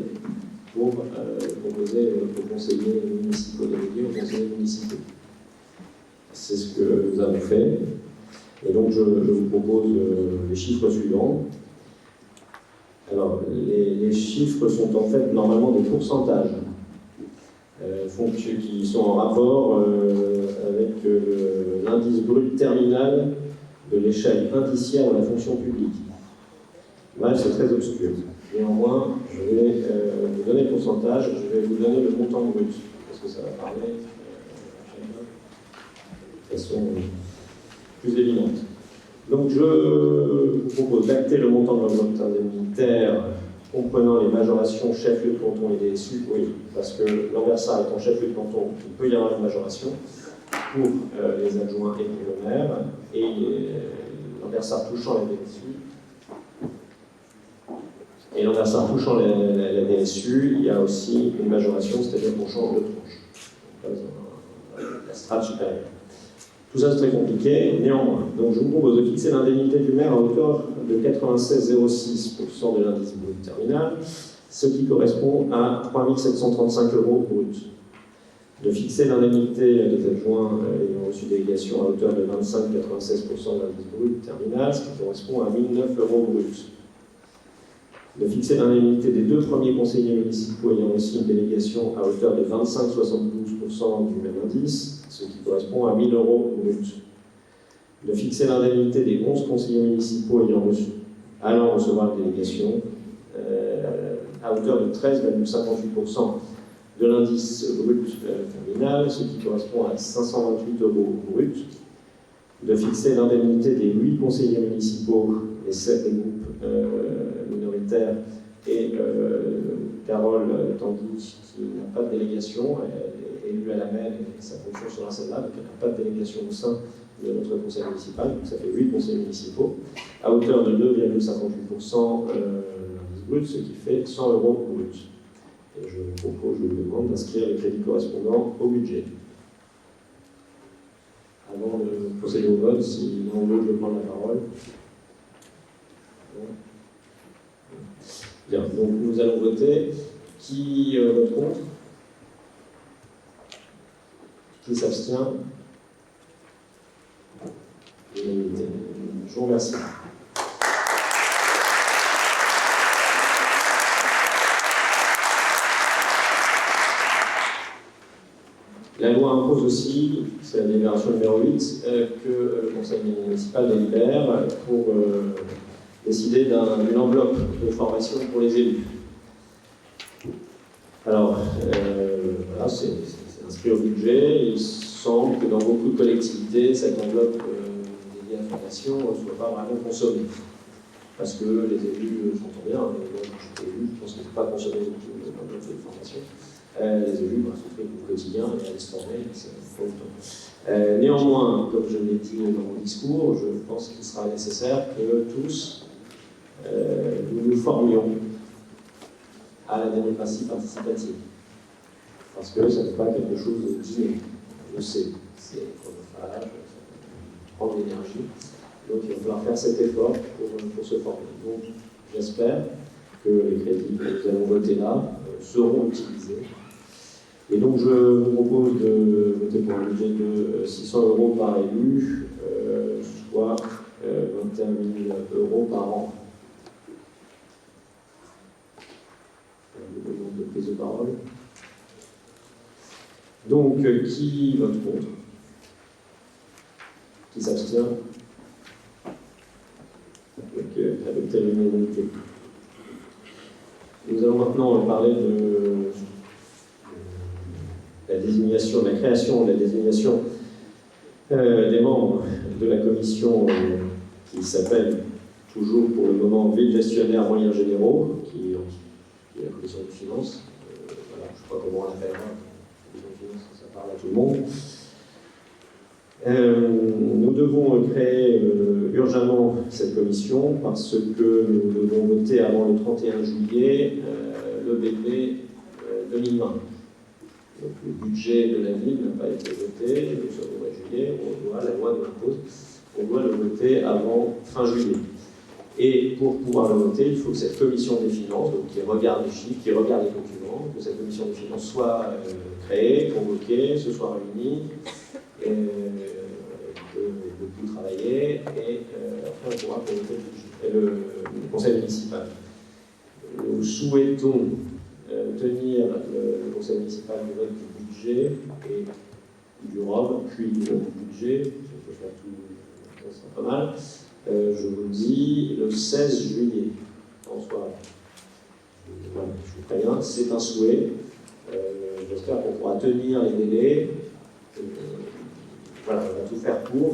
pour proposer aux conseillers municipaux délégués aux conseillers municipaux. C'est ce que nous avons fait. Et donc, je vous propose les chiffres suivants. Alors, les chiffres sont en fait normalement des pourcentages qui sont en rapport avec l'indice brut terminal de l'échelle indiciaire de la fonction publique. Bref, c'est très obscur. Néanmoins, je vais vous donner le pourcentage, je vais vous donner le montant brut, parce que ça va parler de façon plus évidente. Donc je vous propose d'acter le montant de l'enveloppe indemnitaire comprenant les majorations chef-lieu de canton et DSU, oui, parce que l'Anversar étant chef-lieu de canton, il peut y avoir une majoration pour les adjoints et pour le maire, et l'Anversar touchant la DSU. Et l'Anversar touchant la DSU, il y a aussi une majoration, c'est-à-dire qu'on change de tranche. La strate supérieure. Tout ça, c'est très compliqué, néanmoins. Donc, je vous propose de fixer l'indemnité du maire à hauteur de 96,06% de l'indice brut terminal, ce qui correspond à 3 735 € brut. De fixer l'indemnité des adjoints ayant reçu délégation à hauteur de 25,96% de l'indice brut terminal, ce qui correspond à 1 009 € brut. De fixer l'indemnité des deux premiers conseillers municipaux ayant reçu une délégation à hauteur de 25,72% du même indice, ce qui correspond à 1 000 € brut. De fixer l'indemnité des 11 conseillers municipaux allant recevoir une délégation à hauteur de 13,58% de l'indice brut terminal, ce qui correspond à 528 € brut, de fixer l'indemnité des 8 conseillers municipaux, les 7 des groupes minoritaires, et Carole Tanguy, qui n'a pas de délégation, elle est élue à la MEL et sa fonction sera celle-là, donc elle n'a pas de délégation au sein de notre conseil municipal, donc ça fait 8 conseils municipaux, à hauteur de 2,58% l'indice brut, ce qui fait 100 € brut. Et je vous demande d'inscrire les crédits correspondants au budget. Avant de procéder au vote, si l'on veut, je prends la parole. Bien, donc nous allons voter. Qui vote contre? Qui s'abstient? Unanimité. Je vous remercie. La loi impose aussi, c'est la délibération numéro 8, que le conseil municipal délibère pour décider d'une enveloppe de formation pour les élus. Alors, voilà, c'est inscrit au budget. Il semble que dans beaucoup de collectivités, cette enveloppe dédiée à la formation ne soit pas vraiment consommée. Parce que les élus s'entendent bien, moi je suis élu, je pense qu'ils ne sont pas consommés l'enveloppe de formation. Les élus sont au quotidien et à se former, c'est pas autant. Néanmoins, comme je l'ai dit dans mon discours, je pense qu'il sera nécessaire que tous nous nous formions à la démocratie participative. Parce que ça n'est pas quelque chose d'inné. Je sais, c'est chronophage, ça prend de l'énergie. Donc il va falloir faire cet effort pour se former. Donc j'espère que les crédits que nous allons voter là seront utilisés. Et donc je vous propose de voter pour un budget de 600 € par élu, soit 21 000 € par an. Je vous demande de prise de parole. Donc, qui vote contre? Qui s'abstient? Adopter l'unanimité. Nous allons maintenant parler de la désignation, de la création, de la désignation des membres de la commission qui s'appelle toujours pour le moment ville gestionnaire moyens généraux, qui est la commission des finances. Voilà, je ne sais pas comment on l'appellera, la commission des finances, ça parle à tout le monde. Nous devons créer urgemment cette commission parce que nous devons voter avant le 31 juillet le BP 2020. Donc le budget de la ville n'a pas été voté, nous sommes au mois de juillet, la loi nous l'impose, on doit le voter avant fin juillet. Et pour pouvoir le voter, il faut que cette commission des finances, donc qui regarde les chiffres, qui regarde les documents, que cette commission des finances soit créée, convoquée, se soit réunie, de tout travailler, et après on pourra voter le conseil municipal. Nous souhaitons tenir le conseil municipal du vote du budget et du ROM, puis du vote du budget, on peut faire tout, ça sera pas mal. Je vous dis le 16 juillet, en soirée. Voilà, je vous préviens, c'est un souhait. J'espère qu'on pourra tenir les délais. Voilà, on va tout faire pour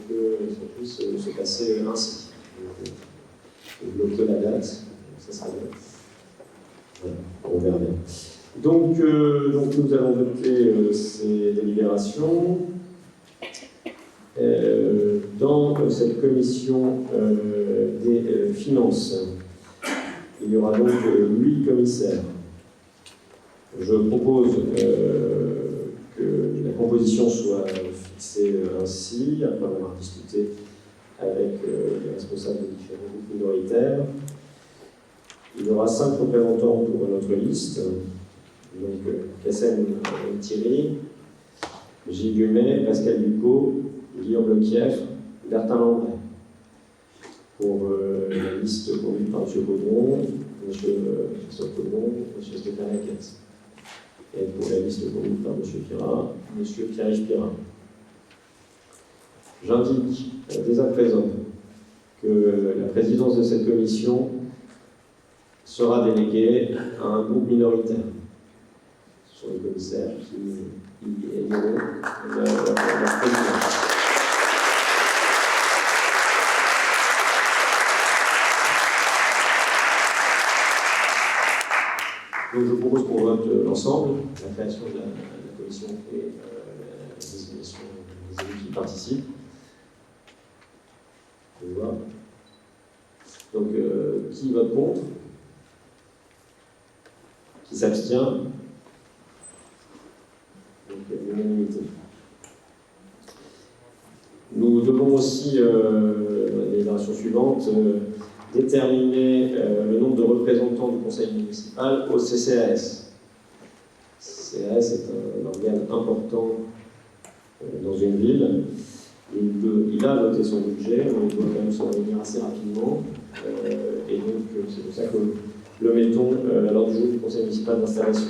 que ça puisse se passer ainsi. Bloquer la date, ça sera bien. Voilà, on verra bien. Donc nous allons voter ces délibérations. Dans cette commission des finances, il y aura donc 8 commissaires. Je propose que la composition soit fixée ainsi, après avoir discuté avec les responsables des différents groupes minoritaires. Il y aura 5 représentants pour notre liste, donc Kassem Thierry, Gilles Gumet, Pascal Ducot, Guillaume Lecquièvre, Bertin Lambret. Pour la liste conduite par M. Baudron, M. Christophe Baudron, M. Stéphane Laquette. Et pour la liste conduite par M. Pirat, M. Pierre-Yves Pirat. J'indique dès à présent que la présidence de cette commission sera déléguée à un groupe minoritaire. sont les commissaires qui élisent la présidence. Donc je propose qu'on vote l'ensemble, la création de la commission et la désignation des élus qui participent. On voit. Donc qui vote contre? Qui s'abstient? Donc l'unanimité. Nous devons aussi, la délibération suivante, déterminer le nombre de représentants du conseil municipal au CCAS. Le CCAS est un organe important dans une ville. Il a voté son budget, mais il doit quand même s'en revenir assez rapidement. Et donc, c'est pour ça que le mettons à l'ordre du jour du conseil municipal d'installation.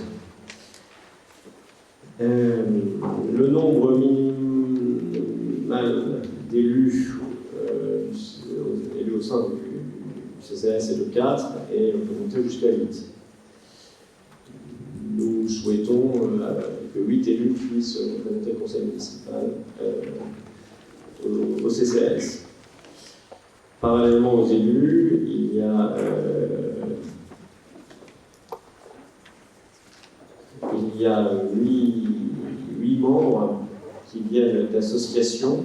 Le nombre minimal d'élus élus au sein du CCAS est de 4 et on peut monter jusqu'à 8. Nous souhaitons que 8 élus puissent représenter le conseil municipal au CCAS. Parallèlement aux élus, il y a 8 membres qui viennent d'associations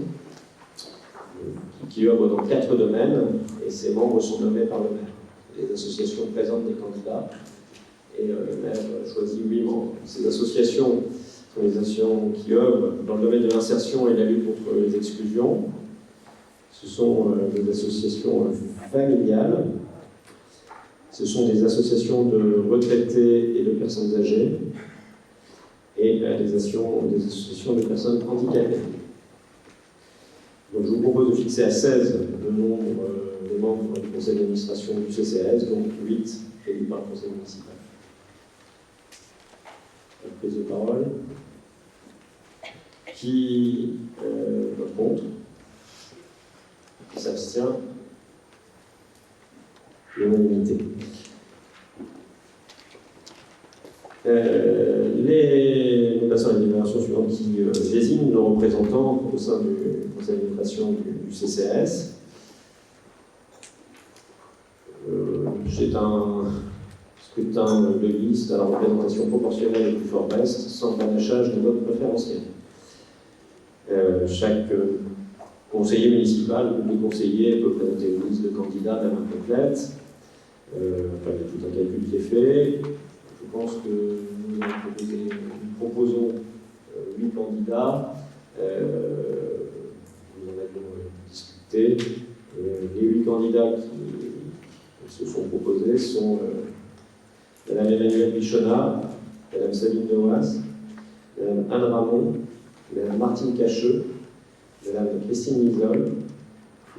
qui œuvrent dans 4 domaines, et ces membres sont nommés par le maire. Les associations présentent des candidats, et le maire choisit 8 membres. Ces associations sont des associations qui œuvrent dans le domaine de l'insertion et de la lutte contre les exclusions. Ce sont des associations familiales, ce sont des associations de retraités et de personnes âgées, et des associations de personnes handicapées. Donc je vous propose de fixer à 16 le nombre de membres du conseil d'administration du CCAS, donc 8 élus par le conseil municipal. La prise de parole. Qui vote contre? Qui s'abstient? L'unanimité. Nous passons à la délibération suivante qui désigne nos représentants au sein du conseil d'administration du CCAS. C'est un scrutin de liste à la représentation proportionnelle du plus fort reste, sans panachage de vote préférentiel. Chaque conseiller municipal ou des conseillers peut présenter une liste de candidats même incomplète. Il y a tout un calcul qui est fait. Je pense que nous proposons 8 candidats. Nous en avons discuté. Les 8 candidats qui se sont proposés sont Mme Emmanuelle Bichonnat, Mme Sabine Deoise, Mme Anne Ramon, Mme Martine Cacheux, Mme Christine Nisol,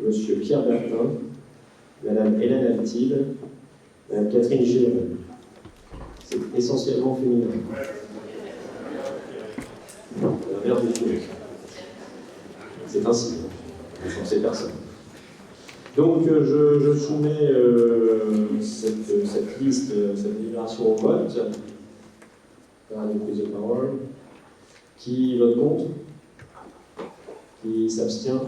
M. Pierre Bertin, Mme Hélène Altide, Mme Catherine Gilles. C'est essentiellement féminin. C'est ainsi. Je ne force personne. Donc, je soumets cette liste, cette délibération au vote. Par une prise de parole. Qui vote contre? Qui s'abstient?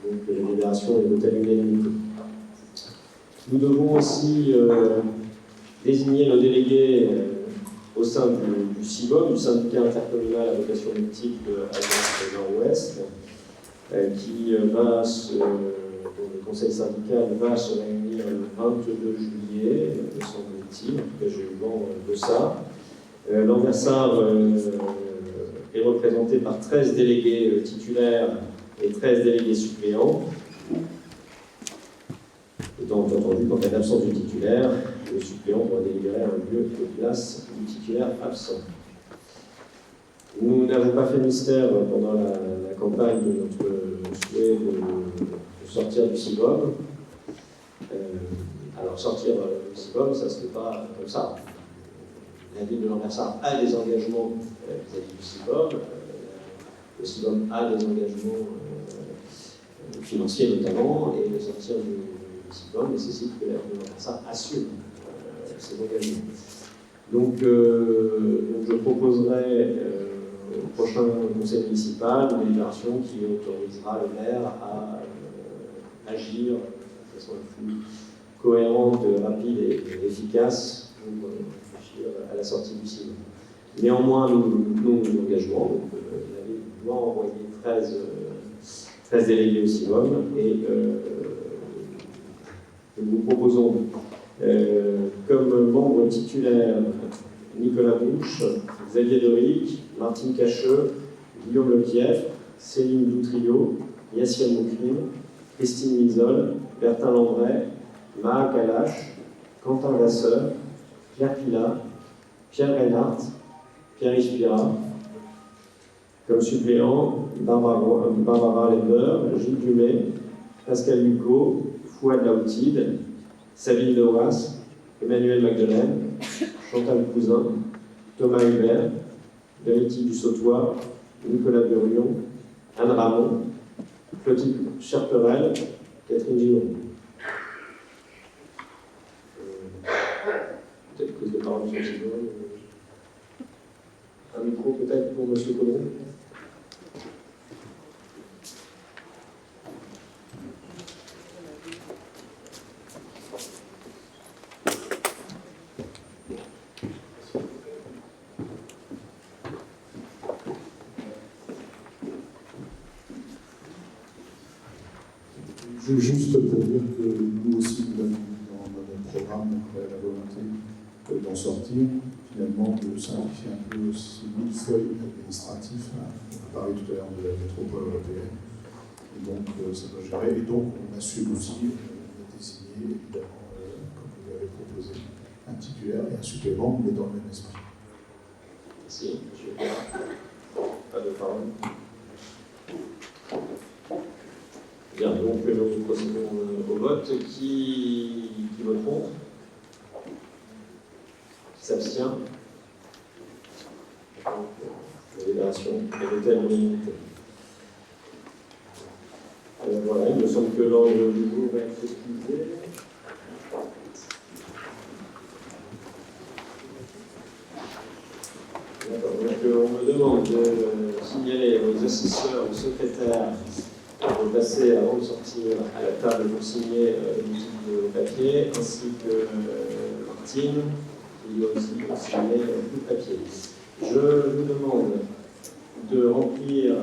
Donc, la délibération est votée à l'unanimité. Nous devons aussi désigner nos délégués au sein du CIBOM, du syndicat intercommunal à vocation multiple Alsace Nord-Ouest, dont le conseil syndical va se réunir le 22 juillet, me semble-t-il. En tout cas, j'ai eu vent de ça. L'Anversar est représenté par 13 délégués titulaires et 13 délégués suppléants. Étant entendu qu'en cas d'absence du titulaire, le suppléant pourra délibérer un lieu de place du titulaire absent. Nous n'avons pas fait mystère pendant la campagne de notre souhait de sortir du CIBOM. Alors sortir du CIBOM, ça ne se fait pas comme ça. La ville de l'Anversar a des engagements vis-à-vis du CIBOM. Le CIBOM a des engagements financiers notamment, et de sortir du CIBOM nécessite que la ville de l'Anversar assume ses engagements. Donc je proposerai au prochain conseil municipal une délibération qui autorisera le maire à agir de façon la plus cohérente, rapide et efficace pour réfléchir à la sortie du cinéma. Néanmoins, nous engagements, donc il doit envoyer 13 délégués au CIVOM et nous proposons comme membres titulaires Nicolas Bouche, Xavier Doric, Martine Cacheux, Guillaume Lepierre, Céline Doutrio, Yassine Moukrim, Christine Mizol, Bertin Lambray, Maha Kalash, Quentin Vasseur, Pierre Pilat, Pierre Reinhardt, Pierre Ispira, comme suppléant Barbara Lember, Gilles Dumay, Pascal Lucot, Fouad Laoutide, Sabine Lewas, Emmanuel Magdelaine, Chantal Cousin, Thomas Hubert, Verity Dussautois, Nicolas Burion, Anne Ramon, Clotilde Cherperel, Catherine Gillon. Peut-être prise de parole sur Gillon. Un micro peut-être pour M. Colomb. Juste pour dire que nous aussi, nous avons dans notre programme la volonté d'en sortir, finalement, de simplifier un peu ces millefeuilles administratifs. On a parlé tout à l'heure de la métropole européenne, et donc ça doit gérer. Et donc on assume aussi désigner, évidemment, comme vous l'avez proposé, un titulaire et un supplément, mais dans le même esprit. Merci, M. Pas de parole. Bien, donc nous procédons au vote. Qui vote contre? Qui s'abstient? La délibération est votée à l'unanimité. Voilà, il me semble que l'ordre du jour va être excusé. D'accord, donc on me demande de signaler aux assesseurs, aux secrétaires, de passer avant de sortir à la table pour signer l'outil de papier, ainsi que Martine, qui doit aussi signer tout le papier. Je vous demande de remplir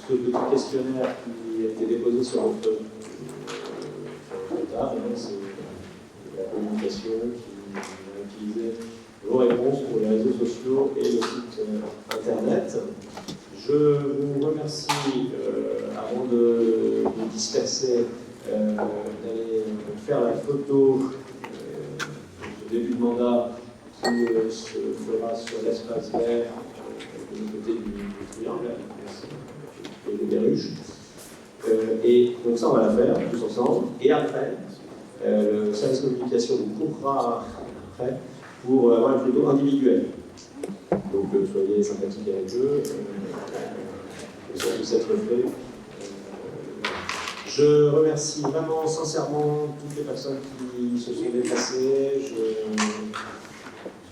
ce petit questionnaire qui a été déposé sur votre table. C'est la communication qui va utiliser vos réponses pour les réseaux sociaux et le site internet. Je vous remercie, avant de disperser, d'aller faire la photo au début de mandat qui se fera sur l'espace vert du côté du triangle, et des berruches. Et donc ça, on va la faire tous ensemble. Et après, le service communication vous courra après pour avoir une photo individuelle. Donc soyez sympathiques avec eux, ça puisse être fait. Je remercie vraiment sincèrement toutes les personnes qui se sont déplacées.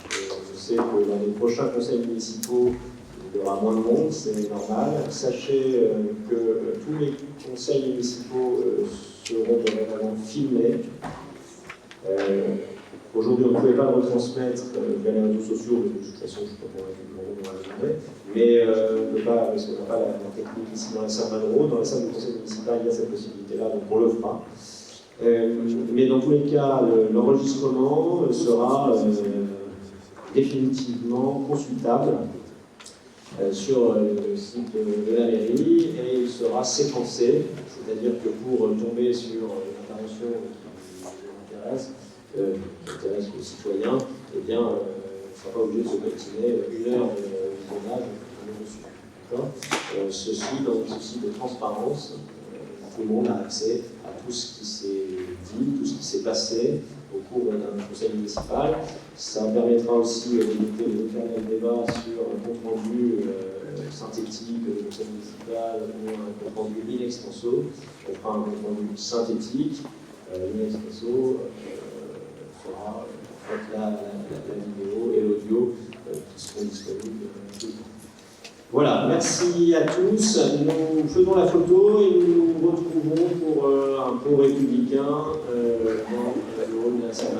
Je sais que dans les prochains conseils municipaux, il y aura moins de monde, c'est normal. Sachez que tous les conseils municipaux seront vraiment filmés. Aujourd'hui, on ne pouvait pas le retransmettre via les réseaux sociaux, de toute façon, je ne sais pas comment on va le faire. Mais on ne peut pas, parce qu'on n'a pas la technique ici dans la salle Malraux. Dans la salle du conseil municipal, il y a cette possibilité-là, donc on le fera. Mais dans tous les cas, l'enregistrement sera définitivement consultable sur le site de la mairie et il sera séquencé, c'est-à-dire que pour tomber sur l'intervention qui intéresse le citoyen, eh bien, on ne sera pas obligé de se coltiner une heure de visionnage dessus. Ceci dans un souci de transparence, tout le monde a accès à tout ce qui s'est dit, tout ce qui s'est passé au cours d'un conseil municipal. Ça permettra aussi d'éviter les éternels débats sur un compte rendu synthétique du conseil municipal ou un compte rendu in extenso. On fera un compte rendu synthétique, in extenso sera la vidéo et l'audio qui seront disponibles tout le temps. Voilà, merci à tous. Nous faisons la photo et nous nous retrouvons pour un pot républicain dans le hall de la salle.